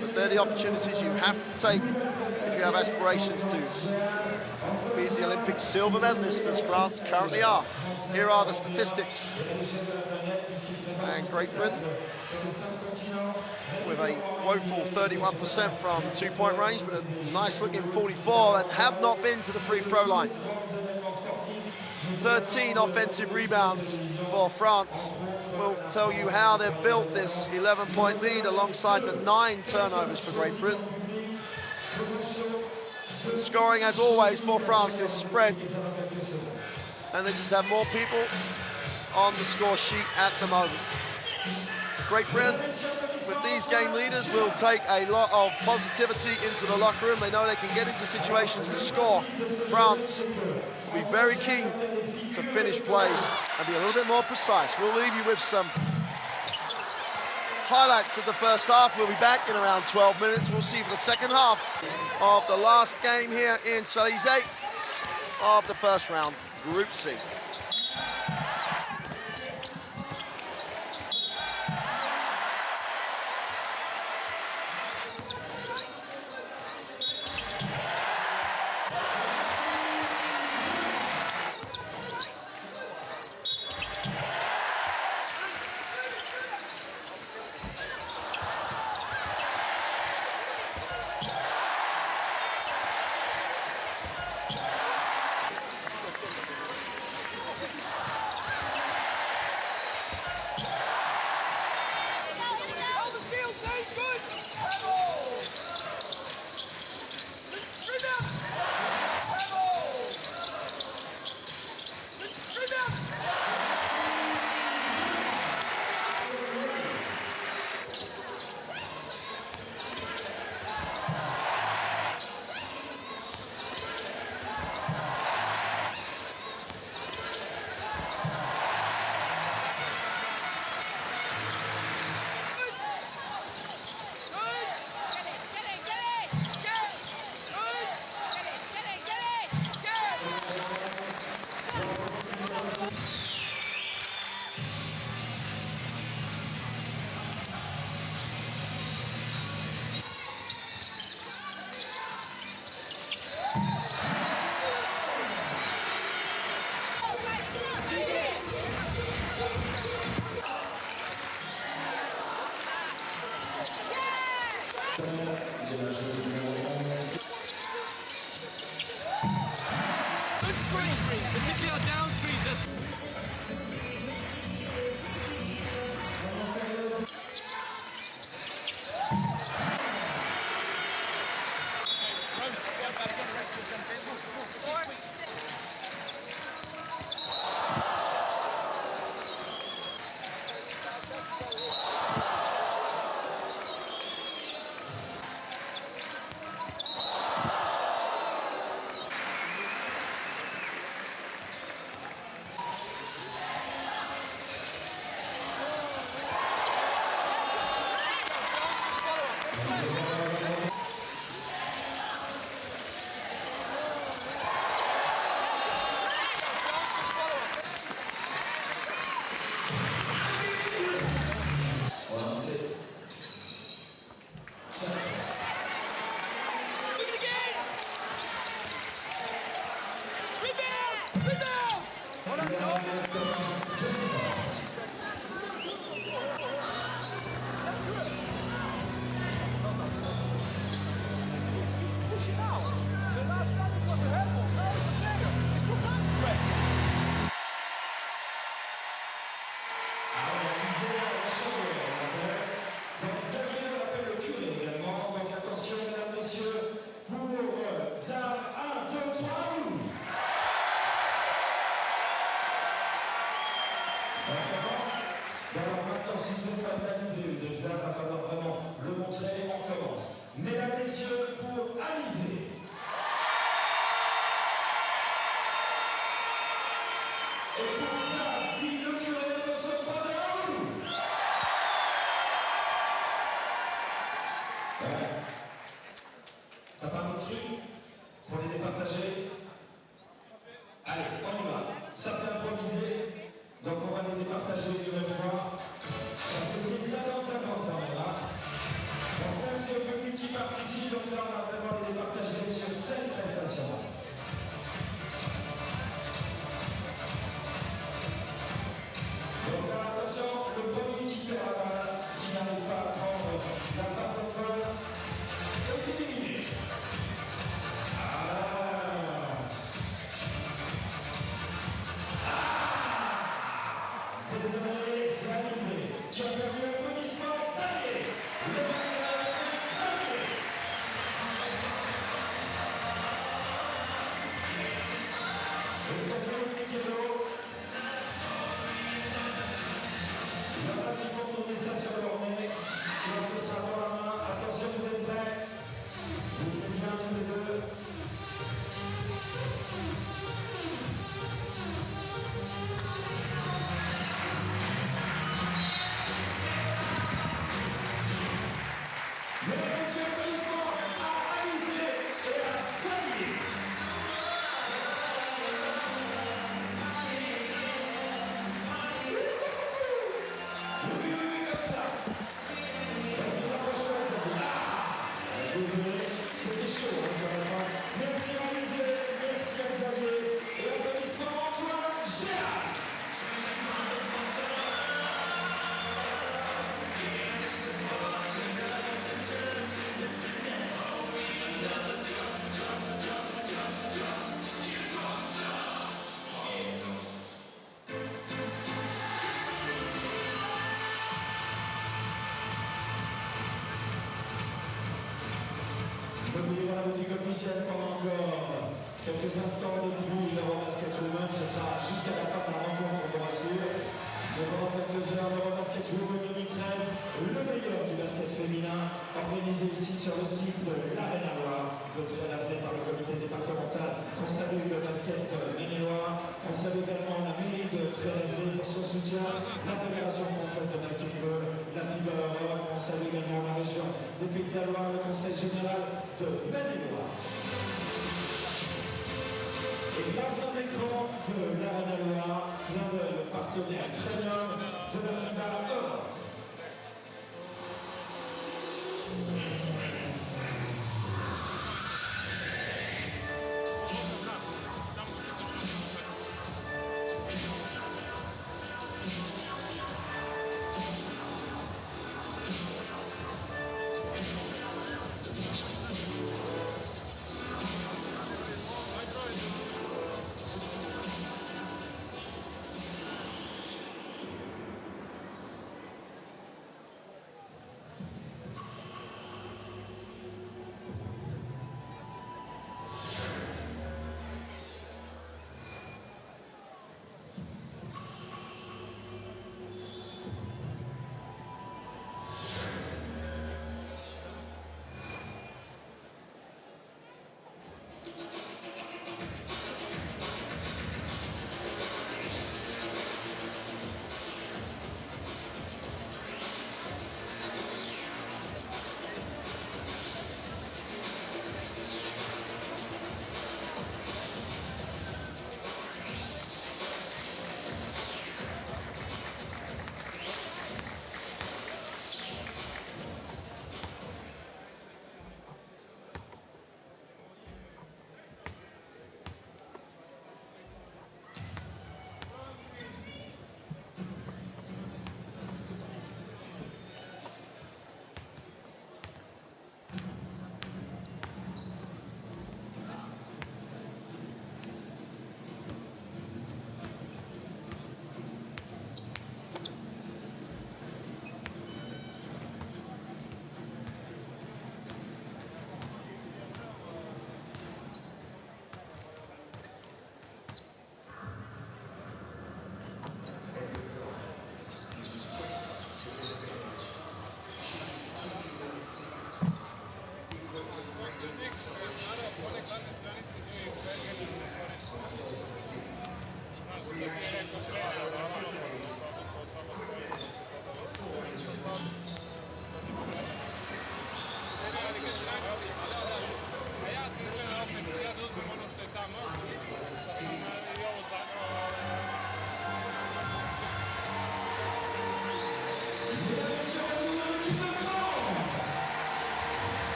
[SPEAKER 1] but they're the opportunities you have to take if you have aspirations to be the Olympic silver medalists, as France currently are. Here are the statistics. And Great Britain with a woeful 31% from 2-point range, but a nice looking 44, and have not been to the free throw line. 13 offensive rebounds for France will tell you how they've built this 11-point lead alongside the 9 turnovers for Great Britain. Scoring, as always, for France is spread, and they just have more people on the score sheet at the moment. Great Britain, with these game leaders, will take a lot of positivity into the locker room. They know they can get into situations to score. France will be very keen to finish plays and be a little bit more precise. We'll leave you with some highlights of the first half. We'll be back in around 12 minutes. We'll see you for the second half of the last game here in Champs-Élysées of the first round, Group C.
[SPEAKER 3] finish it now. The last guy who got the handball. No, it's the player. It's still time to threat.
[SPEAKER 4] Alors maintenant, si vous êtes analysé, le Xav va falloir vraiment le montrer, on commence. Mesdames, messieurs, pour Alizé. Et pour Xav, il le kilomètre sur le pas de la roue. T'as pas un autre truc pour les départager? Allez, on y va. Ça c'est improvisé. Donc on va les départager une nouvelle fois. Parce que c'est 50-50 quand même. Hein. Donc merci au public qui participe. Donc là on va vraiment les départager sur 7 prestations. Donc là, attention, le premier qui perd la balle, qui n'arrive pas à prendre la passe de folle, est éliminé. Désolé, c'est Alizé qui a perdu un applaudissement. Xavier, le vainqueur, c'est Xavier. C'est Xavier qui est l'eau. La balle, il faut tourner ça sur leur nez. Là, ce sera dans la main. Attention, vous êtes prêts? Vous êtes bien tous les deux. Mesdames et messieurs, applaudissements à Alizé et à Xavier. Oui, comme ça. Vas-y, rapproche-toi, Xavier. Désolé, c'était chaud, hein, ça va pas. Merci à Alizé, merci à Xavier. Et applaudissements à Antoine Gérard. N'oubliez pas la boutique officielle pendant encore quelques instants de bruit. EuroBasket Women, ce sera jusqu'à la fin de la rencontre, on vous rassure. Mais pendant quelques heures, EuroBasket Women 2013, le meilleur du basket féminin, organisé ici sur le site de l'Arena Loire, réalisé par le comité départemental. On salue le basket maine-et-loire. On salue également la mairie de Trérazé pour son soutien, la Fédération française de basketball, la FIBA Europe. On salue également la région des Pays de la Loire, le conseil général de Maine-et-Loire. Et grâce aux écrans de l'Arena Loire, l'un de partenaire premium de la FIBA Europe.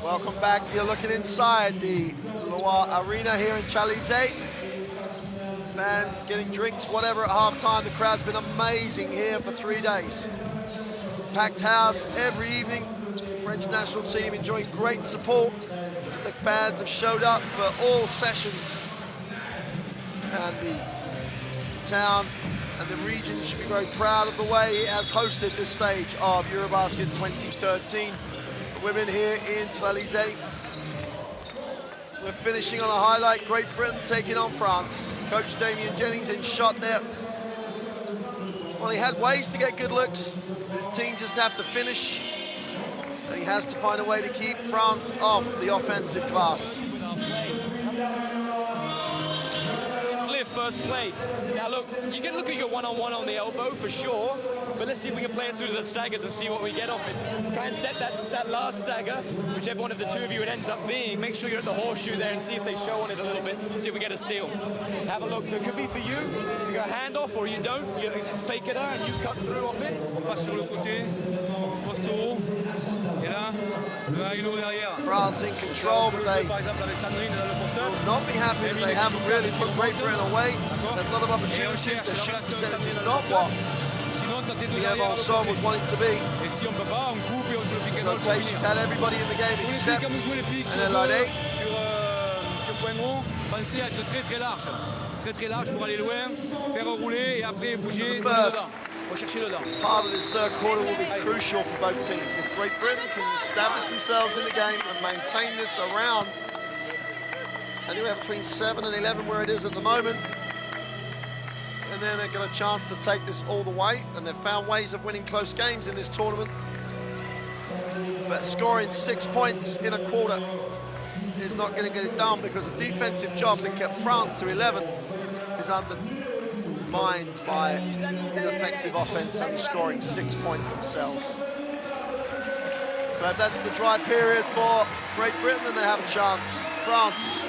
[SPEAKER 1] Welcome back. You're looking inside the Loire Arena here in Chalais. Fans getting drinks, whatever, at halftime. The crowd's been amazing here for 3 days. Packed house every evening. French national team enjoying great support. The fans have showed up for all sessions. And the town and the region should be very proud of the way it has hosted this stage of EuroBasket 2013. The women here in Chalais. We're finishing on a highlight. Great Britain taking on France. Coach Damien Jennings in shot there. Well, he had ways to get good looks. His team just have to finish. And he has to find a way to keep France off the offensive glass.
[SPEAKER 3] First play. Now look, you can look at your one-on-one on the elbow for sure, but let's see if we can play it through to the staggers and see what we get off it. Try and set that last stagger, whichever one of the two of you it ends up being. Make sure you're at the horseshoe there and see if they show on it a little bit, see if we get a seal. Have a look. So it could be for you, you go handoff, or you don't, you fake it out and you cut through off it.
[SPEAKER 2] On passe sur le côté, poste haut, et là, le high-low derrière.
[SPEAKER 1] France in control, but they will not be happy that they haven't really put Great Britain away. There's a lot of opportunities. The shoot percentage is not what Pierre Vincent would want it to be. So she's had everybody in the game except Anelade.
[SPEAKER 2] Pensez à être très large pour aller loin, faire rouler et après bouger
[SPEAKER 1] First
[SPEAKER 2] rechercher le dedans.
[SPEAKER 1] part of this third quarter will be crucial for both teams. If Great Britain can establish themselves in the game and maintain this around anywhere between 7 and 11 where it is at the moment, and then they've got a chance to take this all the way, and they've found ways of winning close games in this tournament. But scoring 6 points in a quarter is not going to get it done, because the defensive job that kept France to 11 is undermined by ineffective offense and scoring 6 points themselves. So if that's the dry period for Great Britain, then they have a chance. France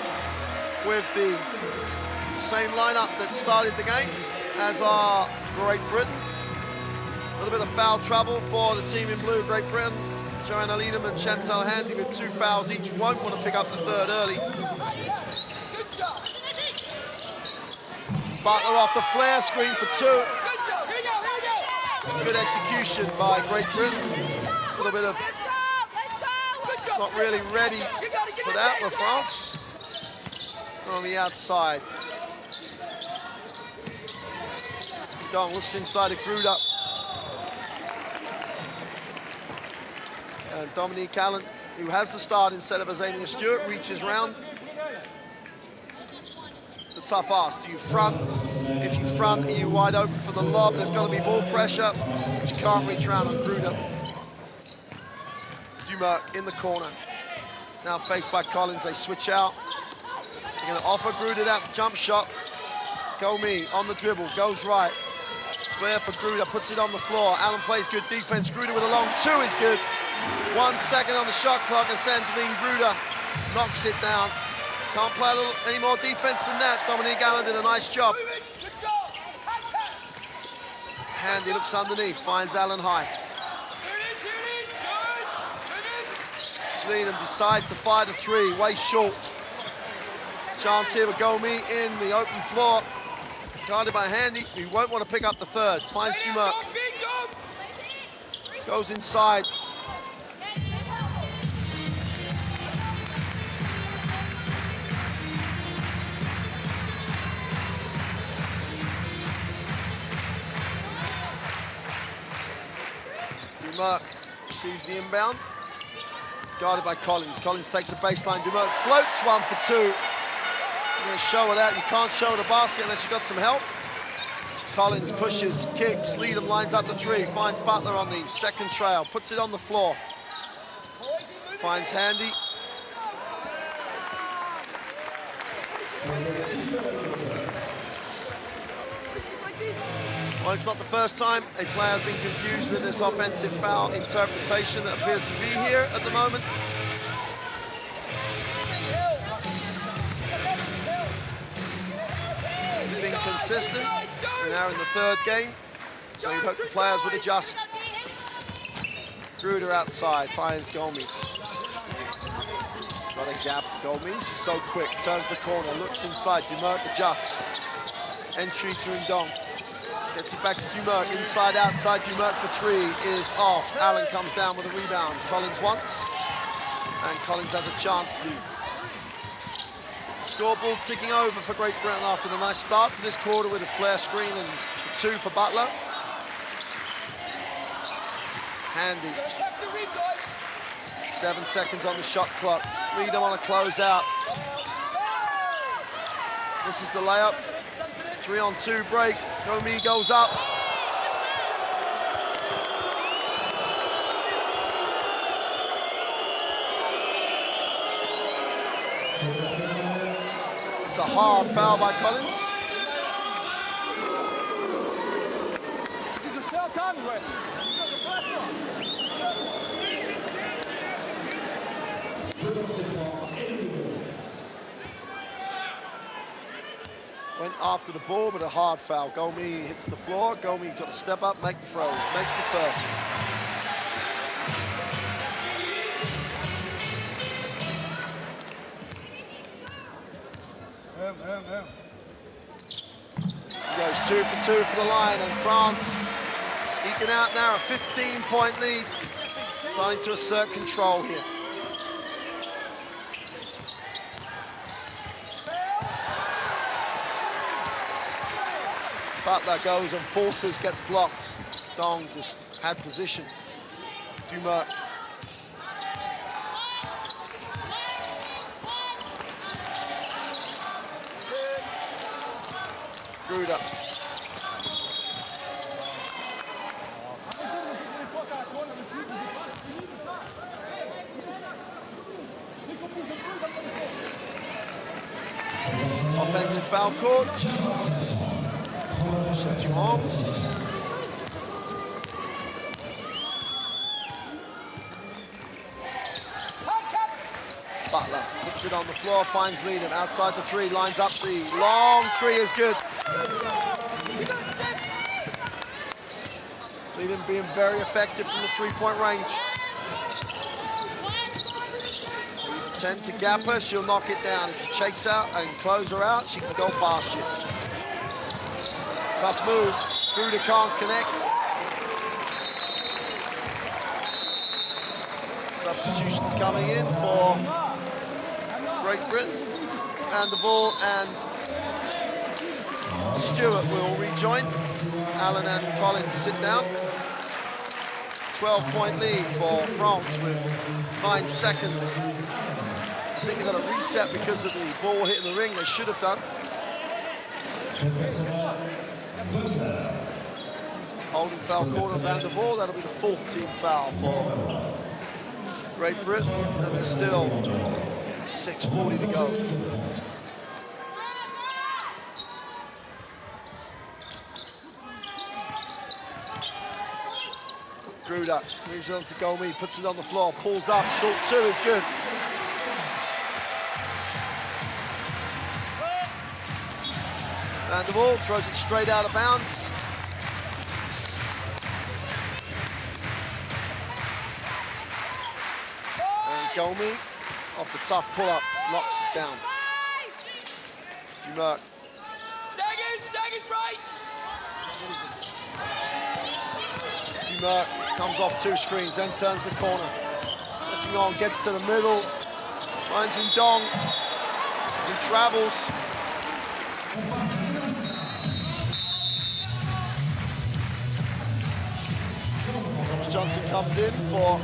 [SPEAKER 1] with the same lineup that started the game as are Great Britain. A little bit of foul trouble for the team in blue, Great Britain. Joanna Leadham and Chantal Handy with 2 fouls each, won't want to pick up the third early. Butler off the flare, screen for 2. Good execution by Great Britain. A little bit of not really ready for that with France on the outside. Dong looks inside of Gruder. And Dominique Allen, who has the start instead of Azania Stewart, reaches round. It's a tough ask. Do you front? If you front, are you wide open for the lob? There's got to be ball pressure, but you can't reach round on Gruder. Dumerc in the corner. Now faced by Collins, they switch out. They're going to offer Gruder that jump shot. Gomi on the dribble, goes right. Flare for Gruder, puts it on the floor. Allen plays good defense. Gruder with a long 2 is good. 1 second on the shot clock, and Sandrine Gruder knocks it down. Can't play any more defense than that. Dominique Allen did a nice job. Handy looks underneath, finds Allen high. Leadham decides to fire the 3, way short. Chance here with Gomi in the open floor. Guarded by Handy, who won't want to pick up the third. Finds Dumerc. Goes inside. Dumerc receives the inbound. Guarded by Collins. Collins takes a baseline. Dumerc floats 1 for 2. You're going to show it out. You can't show it a basket unless you've got some help. Collins pushes, kicks. Leadham lines up the 3. Finds Butler on the second trail. Puts it on the floor. Finds Handy. Well, it's not the first time a player has been confused with this offensive foul interpretation that appears to be here at the moment. He's been consistent. We're now in the third game, so you'd hope the players would adjust. Gruder outside, finds Gomi. Got a gap, Gomi, she's so quick, turns the corner, looks inside, Dumerc adjusts. Entry to Ndong. Gets it back to Dumerc, inside, outside, Dumerc for three is off. Allen comes down with a rebound. Collins once, and Collins has a chance to. Scoreboard ticking over for Great Britain after the nice start to this quarter with a flare screen and two for Butler. Handy. 7 seconds on the shot clock. Leader on a closeout. This is the layup. 3-on-2 break. Gomi goes up. It's a hard foul by Collins. Went after the ball, but a hard foul. Gomi hits the floor. Gomi got to step up, make the throws, makes the first. He goes 2 for 2 for the line, and France eking out now a 15-point lead. Starting to assert control here. Butler goes and forces, gets blocked. Dong just had position. Dumerc. Gruder. Offensive foul call. Sets you on. Butler puts it on the floor, finds Leadham outside the three, lines up the long three is good. Leadham being very effective from the three-point range. You tend to gap her, she'll knock it down. If you chase out and close her out, she can go past you. Tough move. Gruder can't connect. Substitutions coming in for Great Britain. And the ball and Stewart will rejoin. Allen and Collins sit down. 12-point lead for France with 9 seconds. I think they've got a reset because of the ball hitting the ring. They should have done. Holding foul call on Van der Vaart. That'll be the 4th team foul for Great Britain. And there's still 6:40 to go. Gruder moves on to Gomi, puts it on the floor, pulls up, short two is good. Van der Vaart throws it straight out of bounds. And Gomi, off the tough pull-up, knocks it down. Dumerc.
[SPEAKER 3] Staggers right!
[SPEAKER 1] Dumerc comes off 2 screens, then turns the corner. Touching on, gets to the middle, finds Ndong, and travels. Johnson comes in for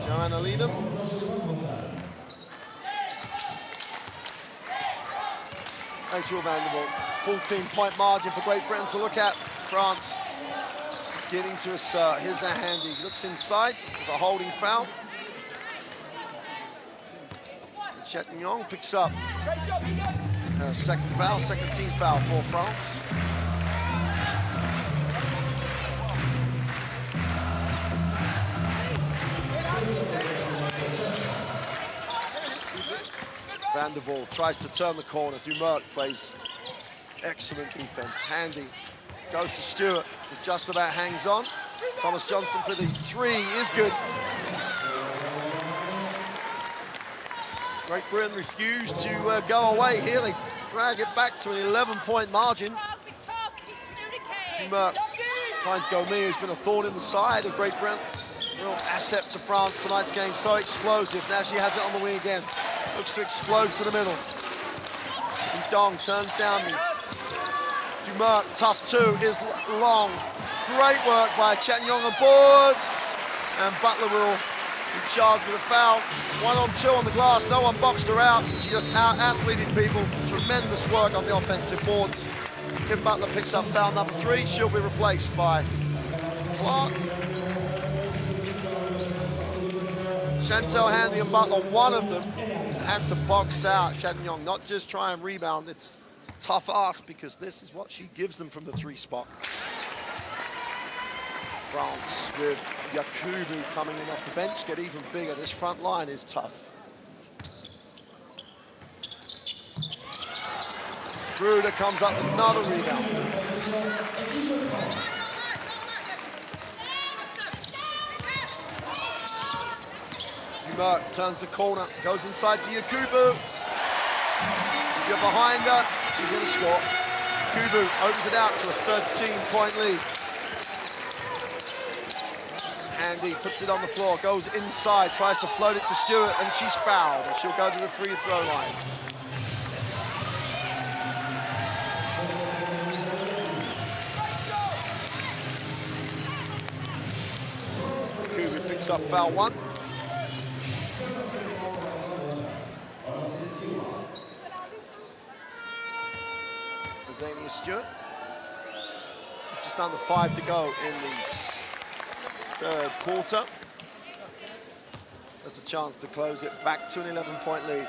[SPEAKER 1] Joanna Leadham. Rachel Van der Vaart. 14-point margin for Great Britain to look at. France getting to assert. Here's a handy. Looks inside. There's a holding foul. Chet Nyong picks up second foul, second team foul for France. Van der Vaart tries to turn the corner. Dumerc plays excellent defense. Handy goes to Stewart, who just about hangs on. Thomas Johnson for the three is good. Great Britain refused to go away here. They drag it back to an 11-point margin. Merck finds Gomi, who's been a thorn in the side of Great Britain. Real asset to France tonight's game, so explosive. Now she has it on the wing again. Looks to explode to the middle. Dong turns down me. Dumerc, tough two, is long. Great work by Chatillon on boards. And Butler will be charged with a foul. 1-on-2 on the glass, no one boxed her out. She just out-athleted people. Tremendous work on the offensive boards. Kim Butler picks up foul number 3. She'll be replaced by Clark. Chantel Hanley and Butler, one of them had to box out Chatillon, not just try and rebound. It's tough ask because this is what she gives them from the 3 spot. France with Yakubu coming in off the bench, get even bigger. This front line is tough. Bruder comes up with another rebound. Dumerc turns the corner, goes inside to Yakubu. If you're behind her, she's going to score. Yakubu opens it out to a 13-point lead. Handy puts it on the floor, goes inside, tries to float it to Stewart, and she's fouled, and she'll go to the free throw line. Yakubu picks up foul 1. Azania Stewart. Just under 5 to go in the 3rd quarter. Has the chance to close it back to an 11-point lead.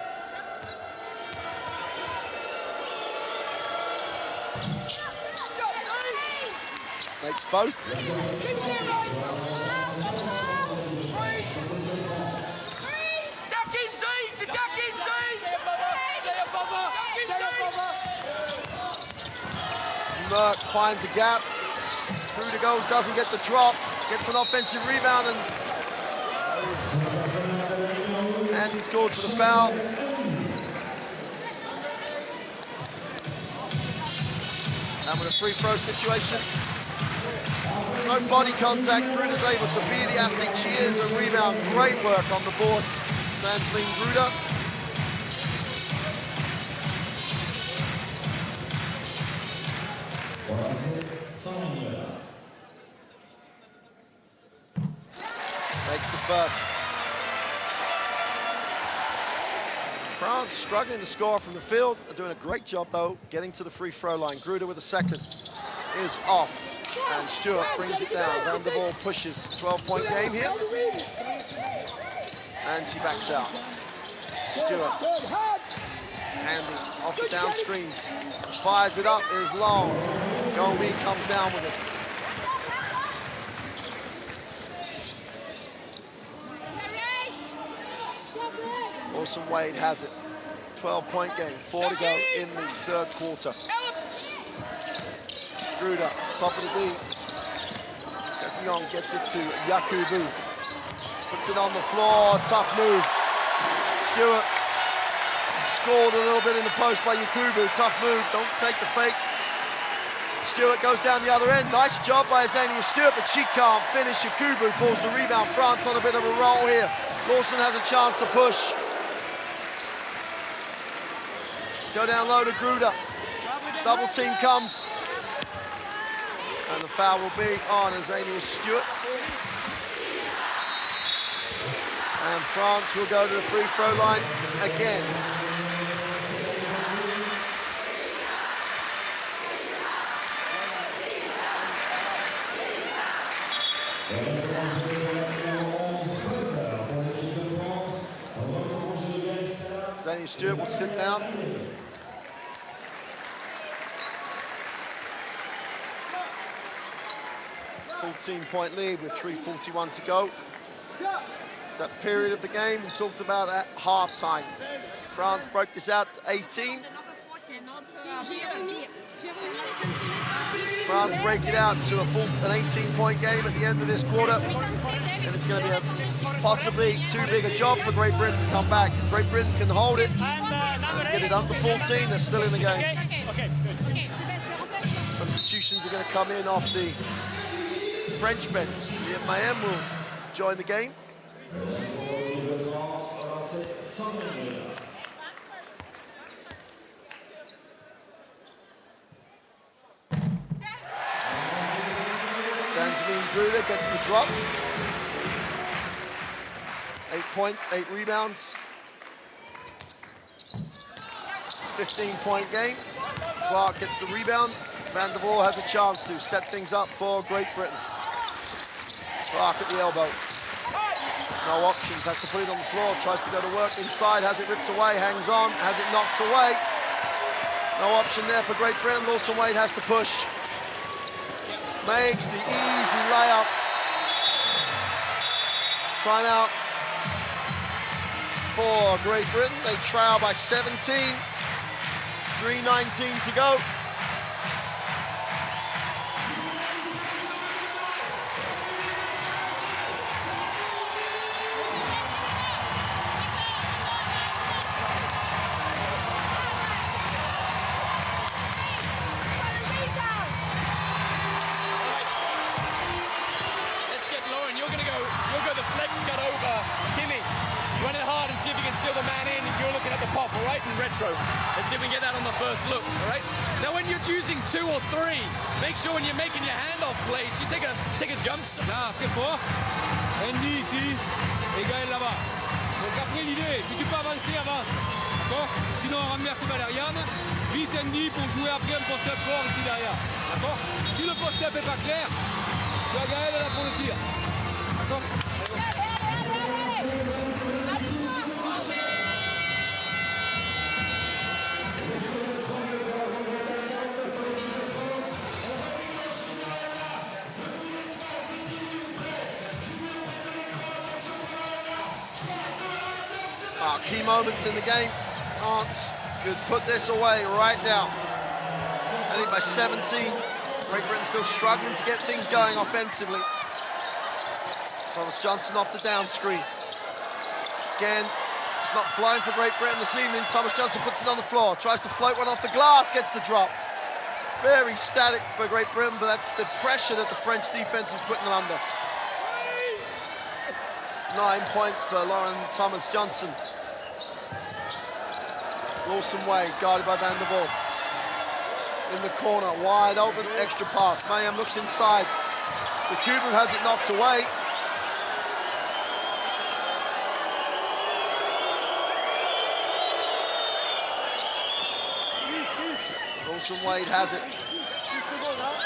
[SPEAKER 1] Makes both. Merck finds a gap. Through to goes, doesn't get the drop. Gets an offensive rebound and he's scored for the foul. And with a free throw situation, no body contact. Gruder's able to be the athlete she is and rebound. Great work on the boards. Sandrine Gruder. Makes the first. France struggling to score from the field. They're doing a great job, though, getting to the free throw line. Gruder with a second is off, and Stewart brings it down. Van der Waal pushes. 12-point game here. And she backs out. Stewart. Handy off the down screens. Fires it up, is long. Gomi comes down with it. Orson Wade has it. 12-point game, 4 to go in the 3rd quarter. Gruder, top of the D. Chatillon gets it to Yakubu. Puts it on the floor, tough move. Stewart scored a little bit in the post by Yakubu. Tough move, don't take the fake. Stewart goes down the other end. Nice job by Azania Stewart, but she can't finish. Yakubu pulls the rebound. France on a bit of a roll here. Lawson has a chance to push. Go down low to Gruder. Double team comes. And the foul will be on Azania Stewart. And France will go to the free throw line again. Azania Stewart will sit down. Point lead with 3:41 to go. That period of the game we talked about at halftime. France broke this out to 18. France break it out to an 18-point game at the end of this quarter. And it's going to be a possibly too big a job for Great Britain to come back. If Great Britain can hold it and get it under 14, they're still in the game. Substitutions are going to come in off the French bench. Liam Mayhem will join the game. Britail gets the drop. 8 points, 8 rebounds. 15-point game. Clark gets the rebound. Van der Waal has a chance to set things up for Great Britain. Clark at the elbow. No options, has to put it on the floor, tries to go to work inside, has it ripped away, hangs on, has it knocked away. No option there for Great Britain. Lawson Wade has to push. Makes the easy layup. Timeout for Great Britain. They trail by 17. 3:19 to go.
[SPEAKER 3] Let's see if we can get that on the first look, all right? Now, when you're using 2 or 3, make sure when you're making your handoff plays, you take a jump stop.
[SPEAKER 2] Là, très fort. Andy ici et Gaël là-bas. Donc après, l'idée, si tu peux avancer, avance. D'accord? Sinon, on renverse Valériane. Vite Andy pour jouer après un post-up fort ici derrière. D'accord? Si le post-up n'est pas clair, tu as Gaël là pour le tir. D'accord?
[SPEAKER 1] Key moments in the game. France could put this away right now. Only by 17. Great Britain still struggling to get things going offensively. Thomas Johnson off the down screen. Again, it's not flying for Great Britain this evening. Thomas Johnson puts it on the floor, tries to float one off the glass, gets the drop. Very static for Great Britain, but that's the pressure that the French defense is putting them under. 9 points for Lauren Thomas Johnson. Lawson Wade, guarded by Van der Waal. In the corner, wide open, extra pass. Mayhem looks inside. The Cuban has it knocked away. Lawson Wade has it.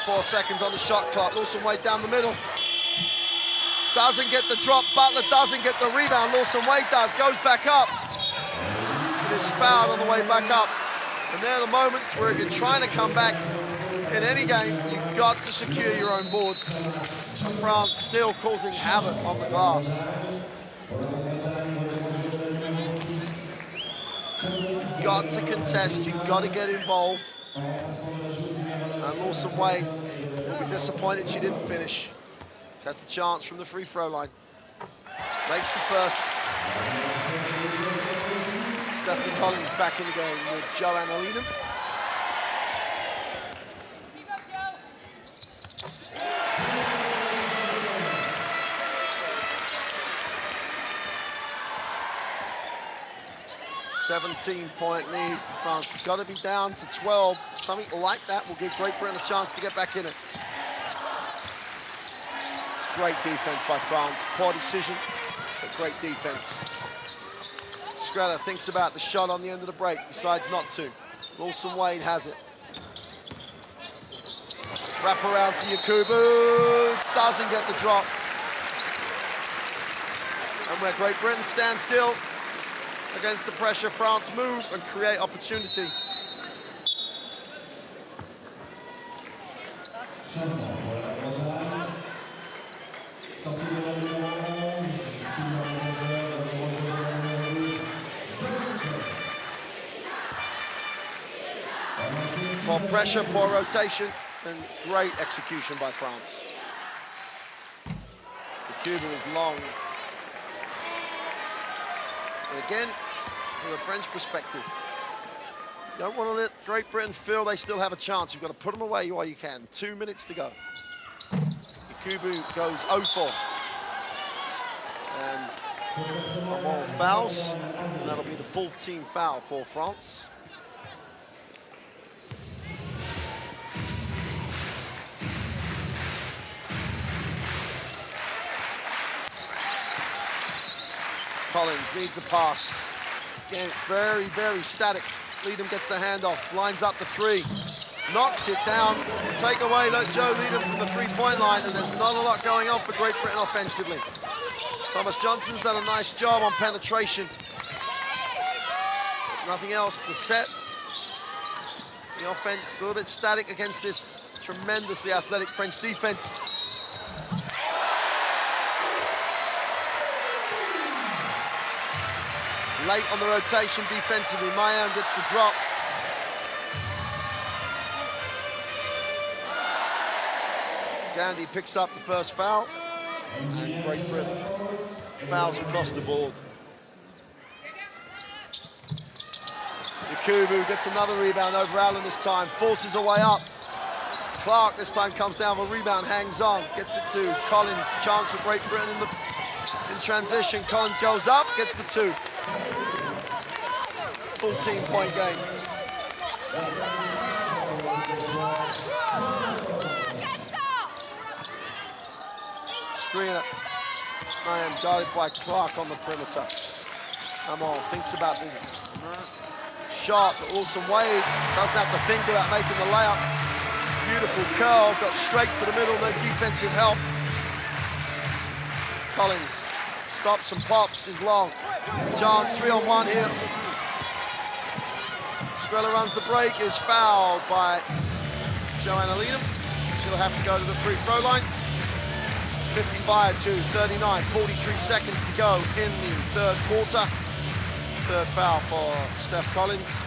[SPEAKER 1] 4 seconds on the shot clock. Lawson Wade down the middle. Doesn't get the drop. Butler doesn't get the rebound. Lawson Wade does. Goes back up. It is fouled on the way back up. And they're the moments where if you're trying to come back in any game, you've got to secure your own boards. France still causing havoc on the glass. You've got to contest. You've got to get involved. And Lawson Wade will be disappointed she didn't finish. That's the chance from the free throw line. Makes the first. Stephanie Collins back in the game with Joanne Olenum. .17 lead for France. It's got to be down to 12. Something like that will give Great Britain a chance to get back in it. Great defense by France. Poor decision, but great defense. Scrella thinks about the shot on the end of the break, decides not to. Lawson Wade has it. Wrap around to Yakubu, doesn't get the drop. And where Great Britain stands still, against the pressure, France move and create opportunity. Poor pressure, poor rotation. And great execution by France. The Cuban is long. And again, from the French perspective, you don't want to let Great Britain feel they still have a chance. You've got to put them away while you can. 2 minutes to go. Kubu goes 0-4. And more fouls, and that'll be the 4th team foul for France. Collins needs a pass. Again, it's very, very static. Leadham gets the handoff, lines up the three, knocks it down. Take away Joe Leadham from the three-point line, and there's not a lot going on for Great Britain offensively. Thomas Johnson's done a nice job on penetration. Nothing else. The set, the offense, a little bit static against this tremendously athletic French defense. Late on the rotation defensively, Mayam gets the drop. Gandhi picks up the first foul, and Great Britain fouls across the board. Yakubu gets another rebound over Allen this time, forces her way up. Clark this time comes down with a rebound, hangs on, gets it to Collins. Chance for Great Britain in transition. Collins goes up, gets the two. 14-point game. Screener. Mayam guarded by Clark on the perimeter. Amon thinks about the shot, but Wilson Wade doesn't have to think about making the layup. Beautiful curl, got straight to the middle, no defensive help. Collins stops and pops, is long. Chance 3-on-1 here. Estrella runs the break, is fouled by Joanna Leadham. She'll have to go to the free throw line. 55-39, 43 seconds to go in the third quarter. Third foul for Steph Collins.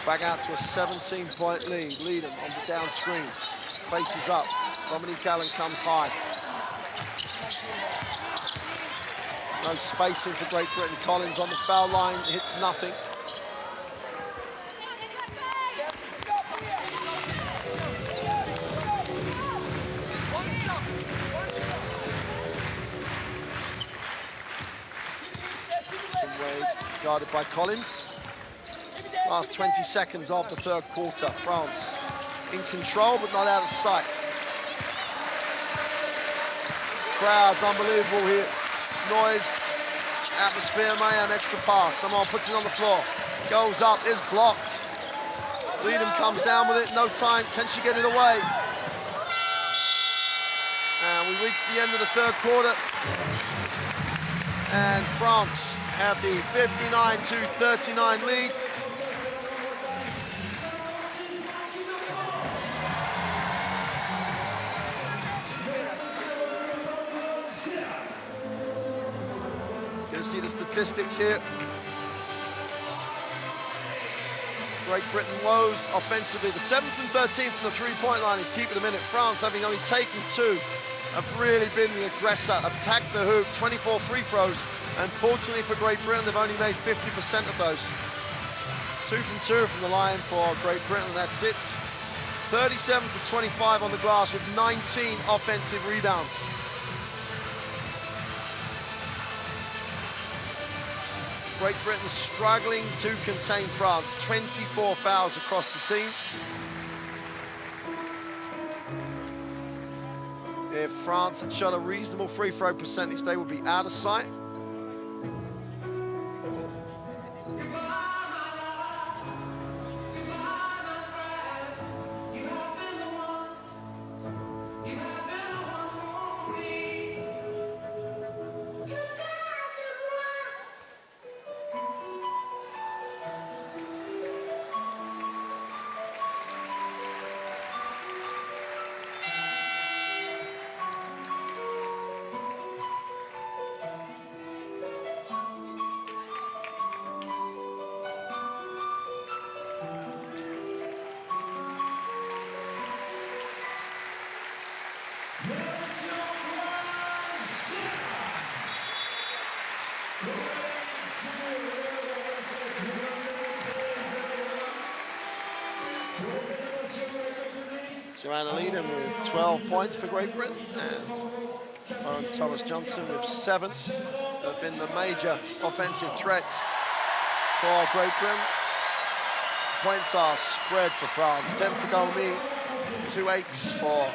[SPEAKER 1] Back out to a 17-point lead. Leadham on the down screen. Faces up. Dominique Allen comes high. No spacing for Great Britain. Collins on the foul line, hits nothing. Wade guarded by Collins. Last 20 seconds of the third quarter. France in control, but not out of sight. Crowd's unbelievable here. Noise, atmosphere, Mayam, extra pass. Someone puts it on the floor. Goes up, is blocked. Leadham comes down with it, no time. Can she get it away? And we reach the end of the third quarter. And France have the 59-39 lead. See the statistics here. Great Britain woes offensively. The 7th and 13th from the three-point line is keeping them in it. France, having only taken 2, have really been the aggressor, attacked the hoop, 24 free throws. Unfortunately for Great Britain, they've only made 50% of those. 2 from 2 from the line for Great Britain, and that's it. 37-25 on the glass with 19 offensive rebounds. Great Britain struggling to contain France. 24 fouls across the team. If France had shot a reasonable free throw percentage, they would be out of sight. Joanna Leedham with 12 points for Great Britain, and Lauren Thomas-Johnson with 7 have been the major offensive threats for Great Britain. Points are spread for France. 10 for Gomi, 2 8s for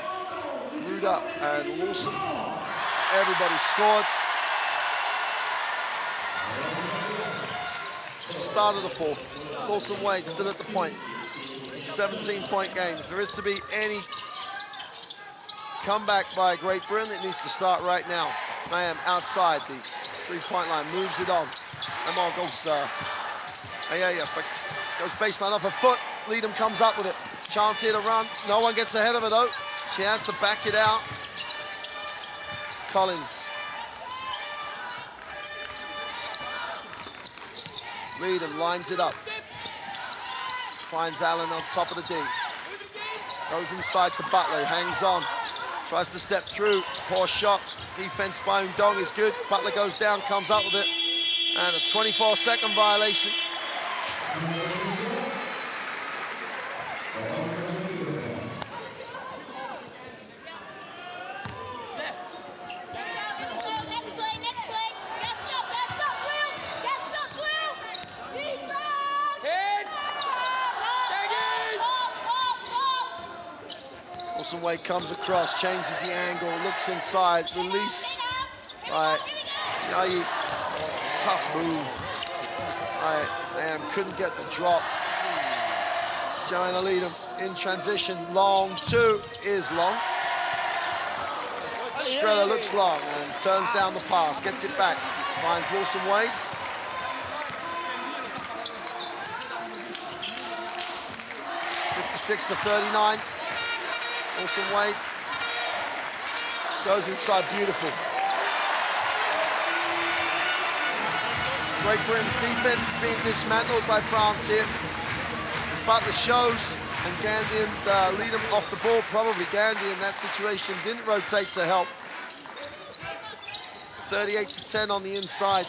[SPEAKER 1] Ruda and Wilson. Everybody scored. Start of the fourth. Wilson Wade still at the point. 17-point game. If there is to be any comeback by Great Britain, it needs to start right now. Mayhem outside the 3-point line, moves it on. Lamar goes, goes baseline off her foot. Leedham comes up with it. Chance here to run. No one gets ahead of her though. She has to back it out. Collins. Leedham lines it up. Finds Allen on top of the D. Goes inside to Butler, hangs on. Tries to step through, poor shot. Defense by Undong is good. Butler goes down, comes up with it. And a 24-second violation. Wilson Wade comes across, changes the angle, looks inside, release. Right, Yayi, tough move. Right, man, couldn't get the drop. Joanna Leedham in transition, long 2 is long. Streller looks long and turns down the pass, gets it back, finds Wilson Wade. (56-39). Wilson Wade goes inside, beautiful. Great Britain's defense is being dismantled by France here. As Butler shows, and Gandhi and Leedham off the ball. Probably Gandhi in that situation didn't rotate to help. 38-10 on the inside.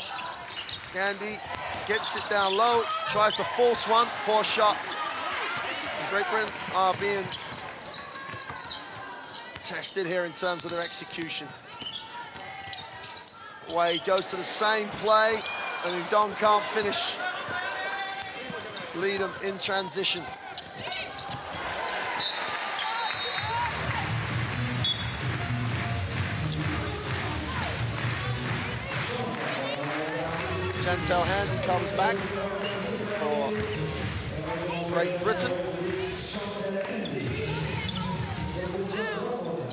[SPEAKER 1] Gandhi gets it down low, tries to force one, poor shot. And Great Britain are being tested here in terms of their execution. Wade goes to the same play, and Undong can't finish. Leedham in transition. Chantel Handy comes back for Great Britain.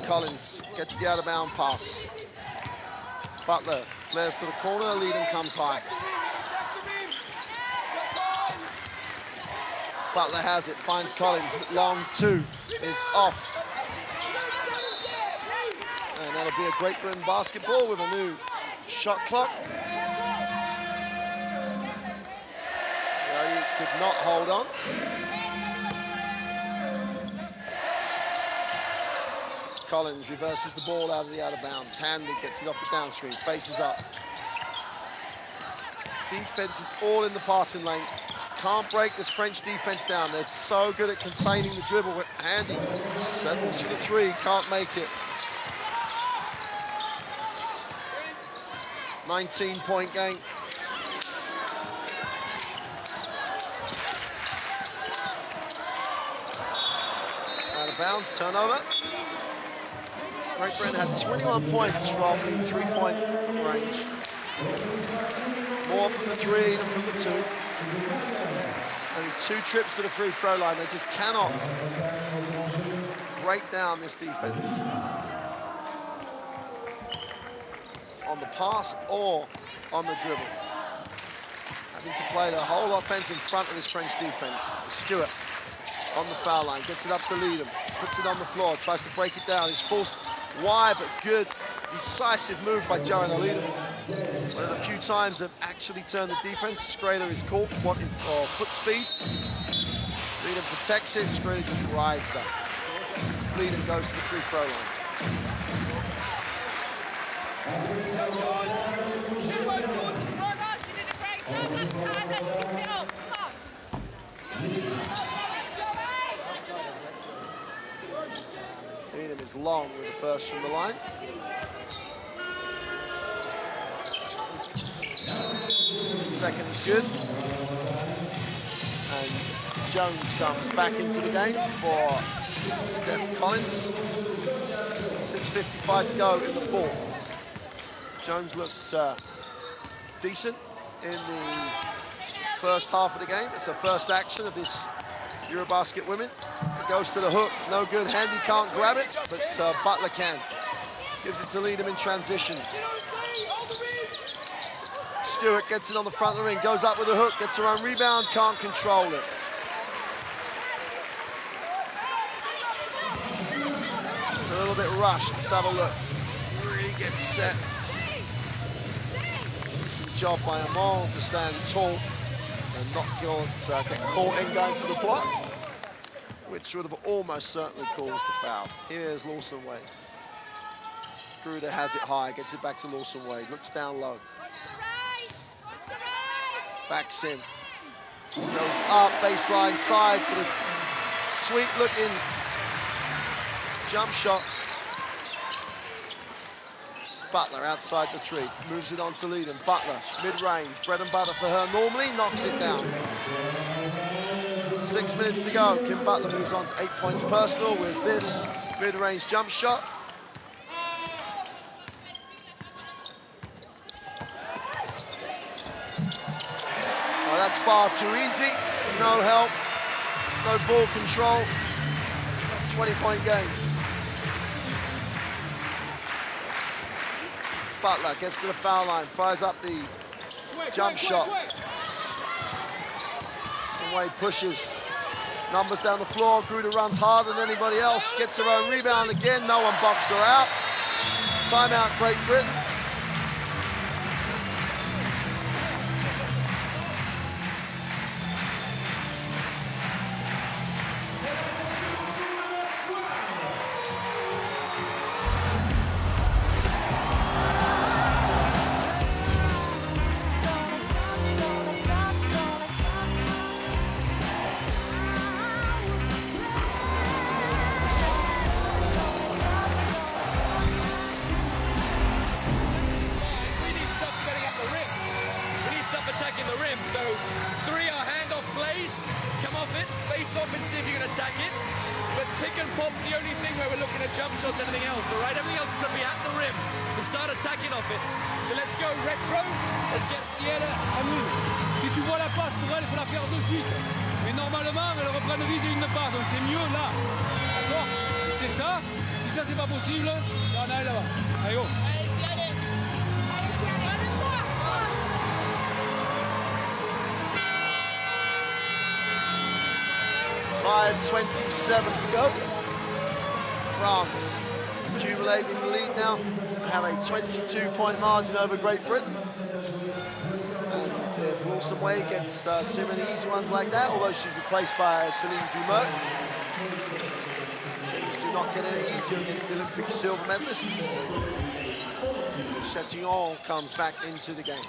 [SPEAKER 1] Collins gets the out-of-bound pass. Butler flares to the corner, Leedham comes high. Butler has it, finds Collins, long 2 is off. And that'll be a Great Britain basketball with a new shot clock. He could not hold on. Collins reverses the ball out of the out-of-bounds. Hanley gets it off the downstream, faces up. Defense is all in the passing lane. Can't break this French defense down. They're so good at containing the dribble. Handy settles for the 3, can't make it. 19-point game. Out of bounds, turnover. Great Britain had 21 points from the 3-point range. More from the 3 than from the 2. Only 2 trips to the free throw line. They just cannot break down this defense on the pass or on the dribble. Having to play the whole offense in front of this French defense. Stewart on the foul line, gets it up to Leedham, puts it on the floor, tries to break it down. He's forced wide, but good, decisive move by Joanna Leedham. One of the few times they've actually turned the defense. Scraler is caught, wanting foot speed. Leedham protects it, Scraler just rides up. Leedham goes to the free throw line. Needham is long with the first from the line. Second is good. And Jones comes back into the game for Steph Collins. 6:55 to go in the fourth. Jones looked decent in the first half of the game. It's the first action of this EuroBasket women. It goes to the hook, no good. Handy can't grab it, but Butler can. Gives it to Needham in transition. Stewart gets it on the front of the ring, goes up with a hook, gets her own rebound, can't control it. A little bit rushed. Let's have a look. Really gets set. Decent job by Amal to stand tall and not get caught in going for the block, which would have almost certainly caused a foul. Here's Lawson Wade. Gruder has it high, gets it back to Lawson Wade, looks down low. Backs in. Goes up, baseline side for the sweet-looking jump shot. Butler outside the three, moves it on to Needham. Butler, mid-range, bread and butter for her normally, knocks it down. 6 minutes to go. Kim Butler moves on to 8 points personal with this mid-range jump shot. Oh, that's far too easy. No help, no ball control. 20-point game. Butler gets to the foul line, fires up the jump shot. Some Wade pushes, numbers down the floor. Gruder runs harder than anybody else, gets her own rebound again. No one boxed her out. Timeout, Great Britain.
[SPEAKER 2] Allez, go.
[SPEAKER 1] 5:27 to go. France accumulating the lead now. They have a 22-point margin over Great Britain. And if Lawson Wade gets too many easy ones like that, although she's replaced by Celine Dumont, things do not get any easier against the Olympic silver medalists. Chatillon comes back into the game.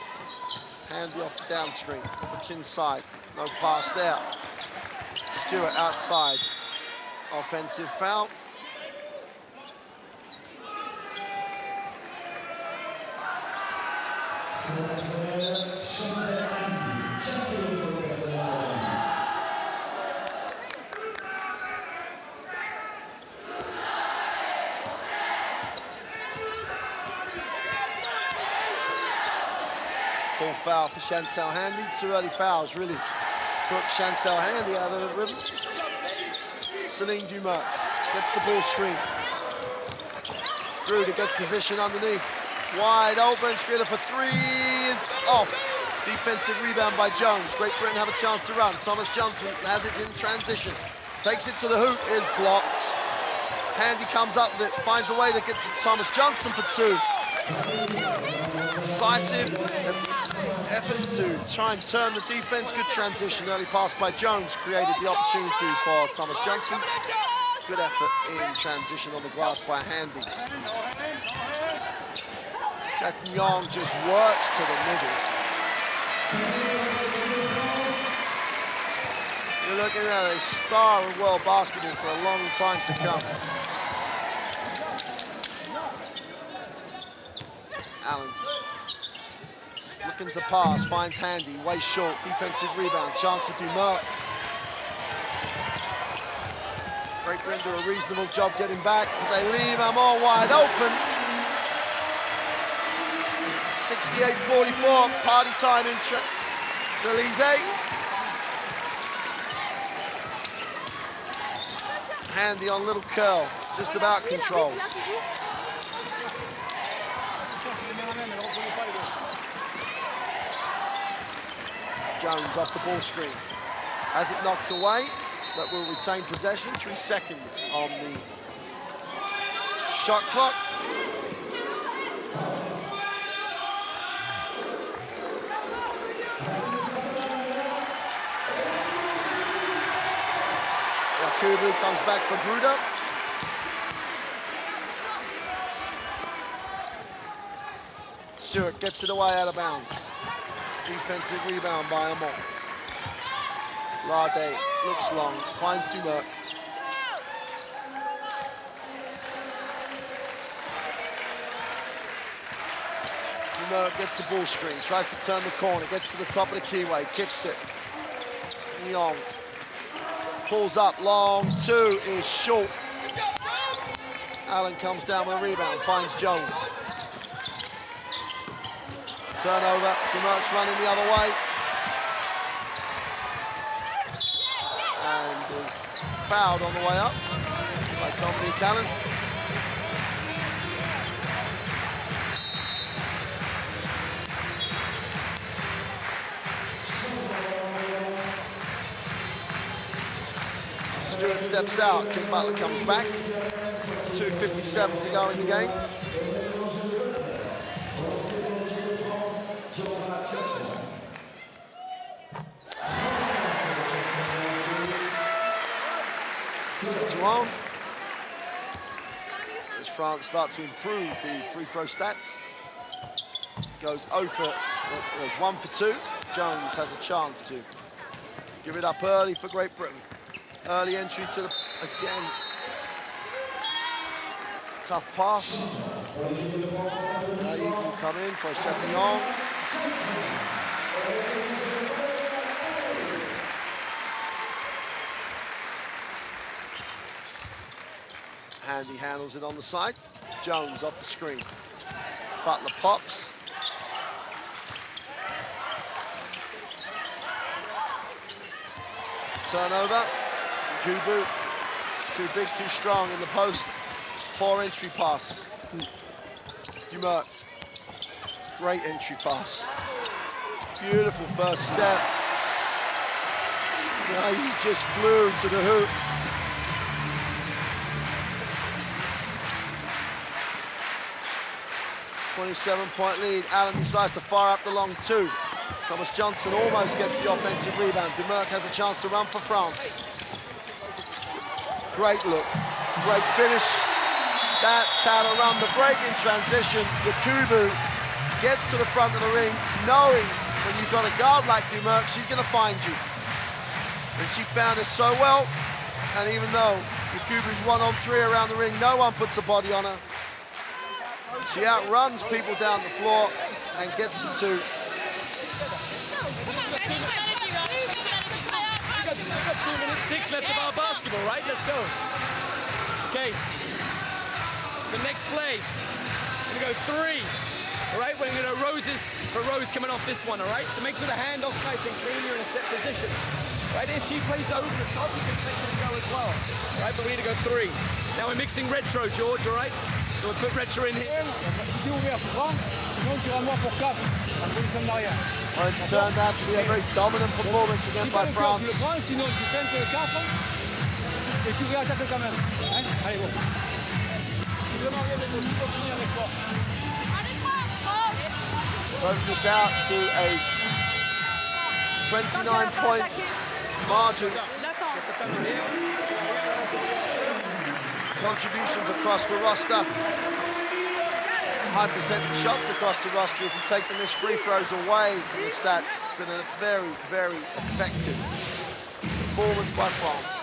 [SPEAKER 1] Handy off the downstream, it's inside, no pass there. Stewart outside, offensive foul. Full foul for Chantal Handy. Two early fouls really took Chantal Handy out of the rhythm. Celine Dumont gets the ball screen. Gruder gets position underneath. Wide open, Skrilla for three is off. Defensive rebound by Jones. Great Britain have a chance to run. Thomas Johnson has it in transition. Takes it to the hoop, is blocked. Handy comes up with it, finds a way to get to Thomas Johnson for two. Decisive efforts to try and turn the defense. Good transition, early pass by Jones created the opportunity for Thomas Johnson. Good effort in transition on the glass by Handy. Chatillon just works to the middle. You're looking at a star of world basketball for a long time to come. Allen just looking to pass, finds Handy, way short, defensive rebound, chance for Dumas. Great Britain do a reasonable job getting back, but they leave Amon wide open. 68-44, party time in Treleazé. Handy on little curl, just about controls. Jones off the ball screen. Has it knocked away, but will retain possession. 3 seconds on the shot clock. Yakubu comes back for Bruder. Stewart gets it away out of bounds. Defensive rebound by Amon. Lade looks long, finds Dumas. Dumas gets the ball screen, tries to turn the corner, gets to the top of the keyway, kicks it. Young pulls up, long two is short. Allen comes down with a rebound, finds Jones. Turnover, Dumas running the other way. And is fouled on the way up by Dominique Allen. Stewart steps out, King Butler comes back. 2:57 to go in the game. As France start to improve the free throw stats. Goes 1 for 2. Jones has a chance to give it up early for Great Britain. Early entry to the, again, tough pass. He can come in for a Champignon. Handy handles it on the side. Jones off the screen. Butler pops. Turnover. Kubu, too big, too strong in the post. Poor entry pass. Dumas, great entry pass. Beautiful first step. Now he just flew to the hoop. .27 lead. Allen decides to fire up the long two. Thomas Johnson almost gets the offensive rebound. Dumas has a chance to run for France. Great look, great finish. That's how to run the break in transition. Yakubu gets to the front of the ring, knowing when you've got a guard like Dumas, she's going to find you. And she found it so well. And even though Yakubu's 1-on-3 around the ring, no one puts a body on her. She outruns people down the floor and gets the two.
[SPEAKER 3] 2:06 left of our basketball, right? Let's go. Okay. So next play, we're gonna go 3. All right, we're gonna go roses for Rose coming off this one, all right? So make sure the handoff's nice and clean, you're in a set position. Right, if she plays over the top, you can take her to go as well. All right, but we need to go 3. Now we're mixing retro, George, all right? So we'll put retro in here.
[SPEAKER 1] Well, it's turned out to be a very dominant performance again by France. Broke this out to a 29-point margin. Contributions across the roster. High percentage shots across the roster. If you take the missed free throws away from the stats, it's been a very, very effective performance by France.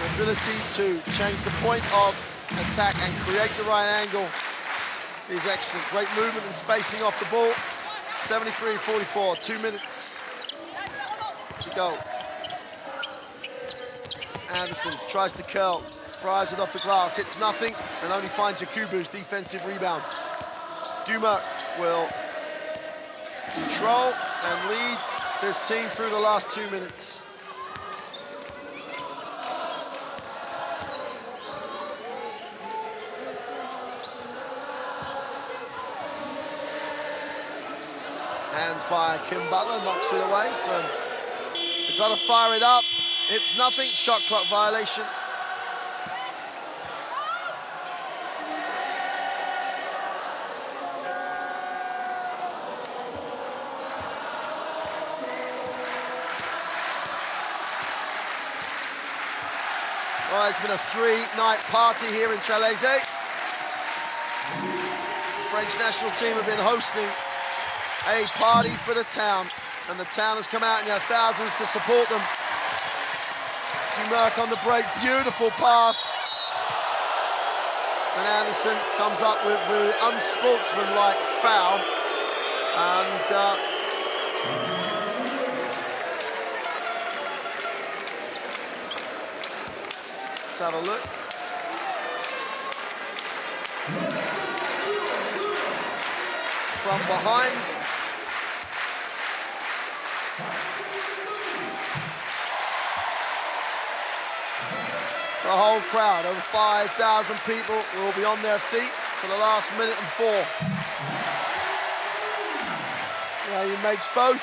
[SPEAKER 1] The ability to change the point of attack and create the right angle is excellent. Great movement and spacing off the ball. 73-44, 2 minutes to go. Anderson tries to curl, fries it off the glass, hits nothing, and only finds Yakubu's defensive rebound. Dumas will control and lead this team through the last 2 minutes. Hands by Kim Butler, knocks it away from, they've got to fire it up. It's nothing, shot clock violation. Well, it's been a 3-night party here in Tralese. The French national team have been hosting a party for the town, and the town has come out in their thousands to support them. Dumas on the break, beautiful pass. And Anderson comes up with the unsportsmanlike foul. And let's have a look. From behind. The whole crowd, over 5,000 people, will be on their feet for the last minute and 4. Yeah, he makes both.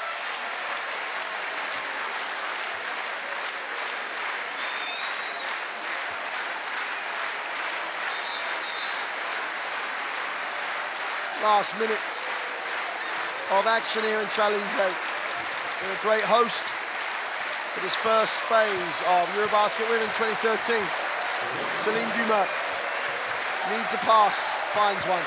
[SPEAKER 1] Last minute of action here in Tralese. Been a great host for this first phase of EuroBasket Women 2013. Céline Dumas needs a pass, finds one.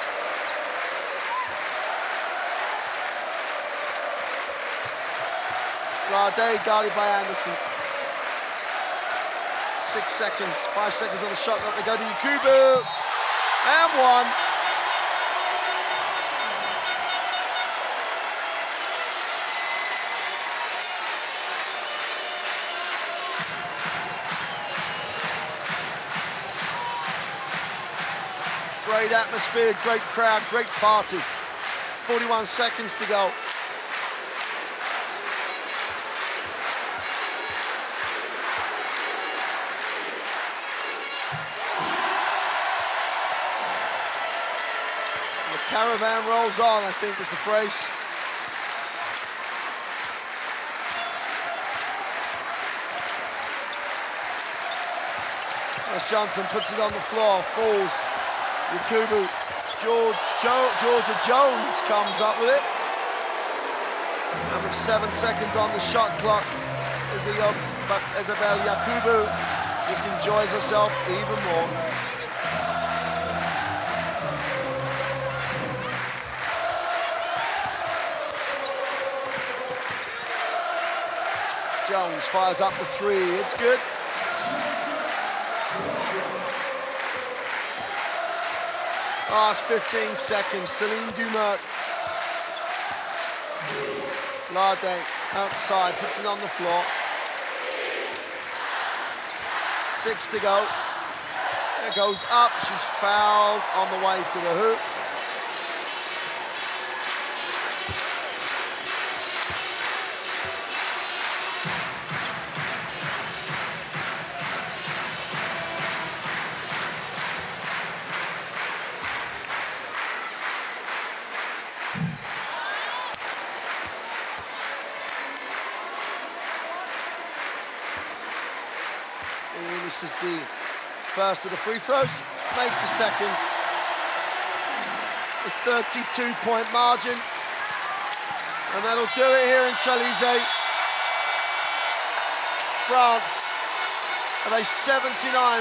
[SPEAKER 1] Britail guarded by Anderson. 6 seconds, 5 seconds on the shot clock. They go to Yakubu, and one. Great atmosphere, great crowd, great party. 41 seconds to go. The caravan rolls on, I think is the phrase. As Johnson puts it on the floor, falls. Yakubu, Georgia Jones comes up with it. And with 7 seconds on the shot clock, Isabelle Yakubu just enjoys herself even more. Jones fires up the 3, it's good. Last 15 seconds, Céline Dumas. Lardet outside, puts it on the floor. 6 to go. It goes up, she's fouled on the way to the hoop. This is the first of the free throws, makes the second. A 32-point margin, and that'll do it here in Tralese. France have a 79-47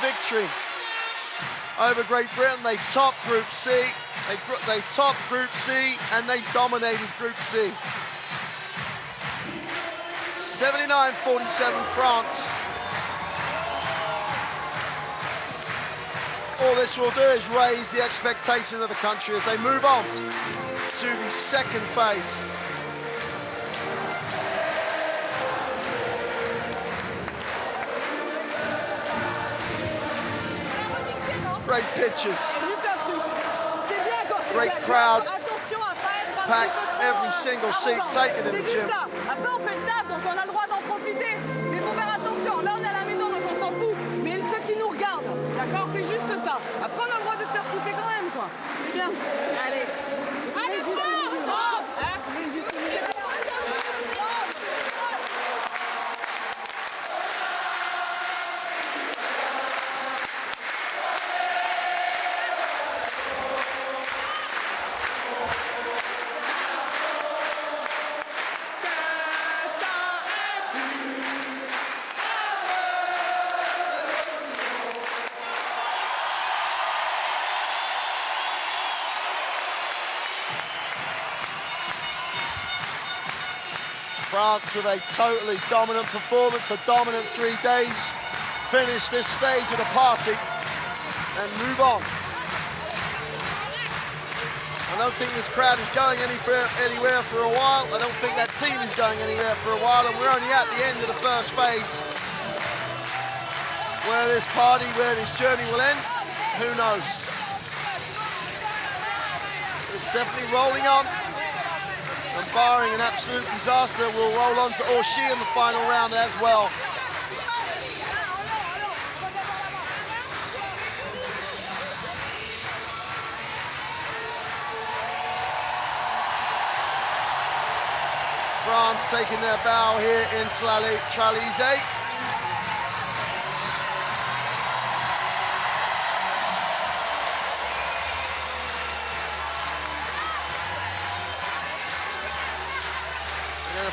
[SPEAKER 1] victory over Great Britain. They top Group C, they top Group C, and they dominated Group C. 79-47 France. All this will do is raise the expectations of the country as they move on to the second phase. Great pictures. Great crowd. Packed every single seat taken in the gym.
[SPEAKER 5] Après on fait le taf, donc on a le droit d'en profiter. Mais il faut faire attention. Là on est à la maison, donc on s'en fout. Mais ceux qui nous regardent, d'accord, c'est juste ça. Après on a le droit de se faire kiffer quand même, quoi. C'est bien. Allez. Allez, sport.
[SPEAKER 1] France with a totally dominant performance, a dominant 3 days. Finish this stage of the party and move on. I don't think this crowd is going anywhere for a while. I don't think that team is going anywhere for a while, and we're only at the end of the first phase. Where this party, where this journey will end, who knows? It's definitely rolling on. And barring an absolute disaster, we'll roll on to Orshi in the final round as well. France taking their bow here in Tralise.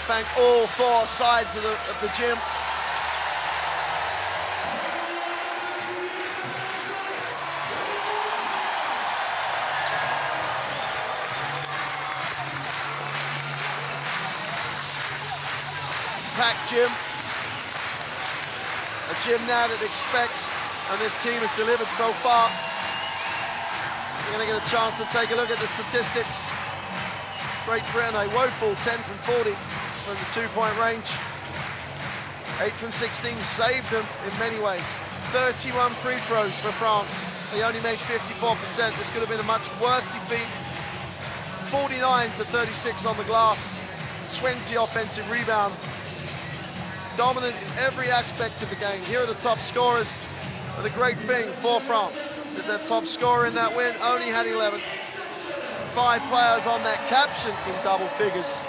[SPEAKER 1] Thank all 4 sides of the gym. Packed gym. A gym now that expects, and this team has delivered so far. We're going to get a chance to take a look at the statistics. Great Britain, a woeful 10 from 40. From the 2-point range. 8 from 16 saved them in many ways. 31 free throws for France. They only made 54%. This could have been a much worse defeat. 49-36 on the glass. 20 offensive rebound. Dominant in every aspect of the game. Here are the top scorers. And the great thing for France is their top scorer in that win only had 11. 5 players on that caption in double figures.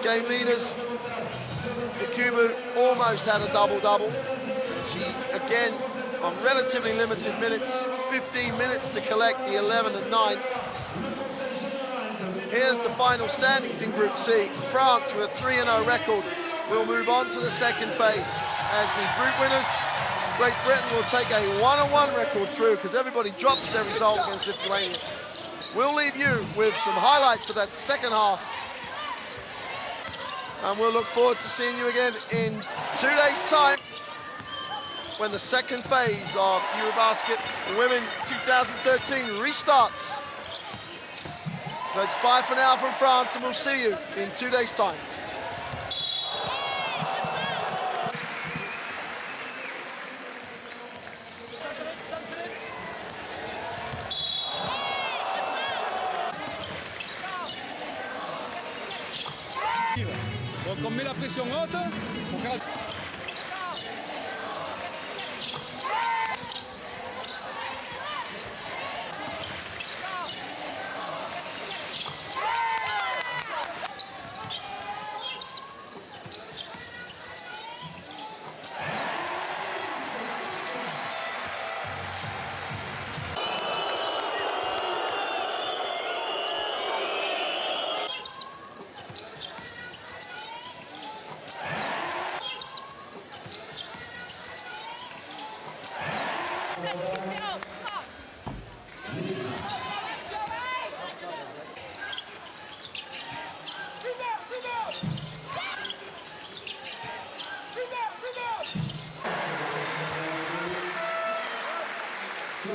[SPEAKER 1] Game leaders, Ikubu almost had a double-double. She, again, on relatively limited minutes, 15 minutes to collect the 11 and 9. Here's the final standings in Group C. France, with a 3-0 record, will move on to the second phase. As the group winners, Great Britain will take a 1-1 record through because everybody drops their result against Lithuania. We'll leave you with some highlights of that second half. And we'll look forward to seeing you again in 2 days' time when the second phase of EuroBasket Women 2013 restarts. So it's bye for now from France, and we'll see you in 2 days' time.
[SPEAKER 2] Donc on met la pression haute pour faire...
[SPEAKER 3] To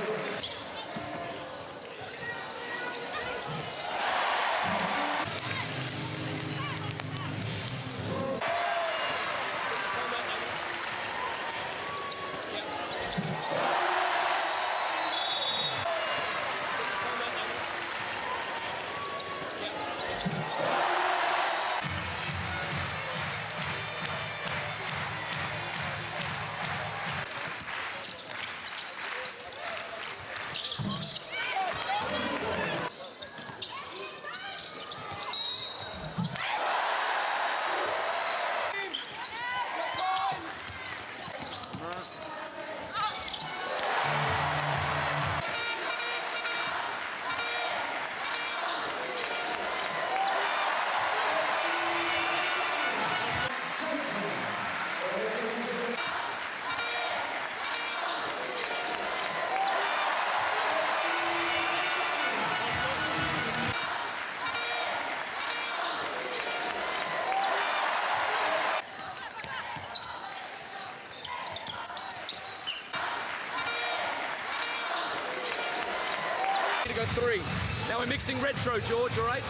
[SPEAKER 3] go 3. Now we're mixing retro, George, all right?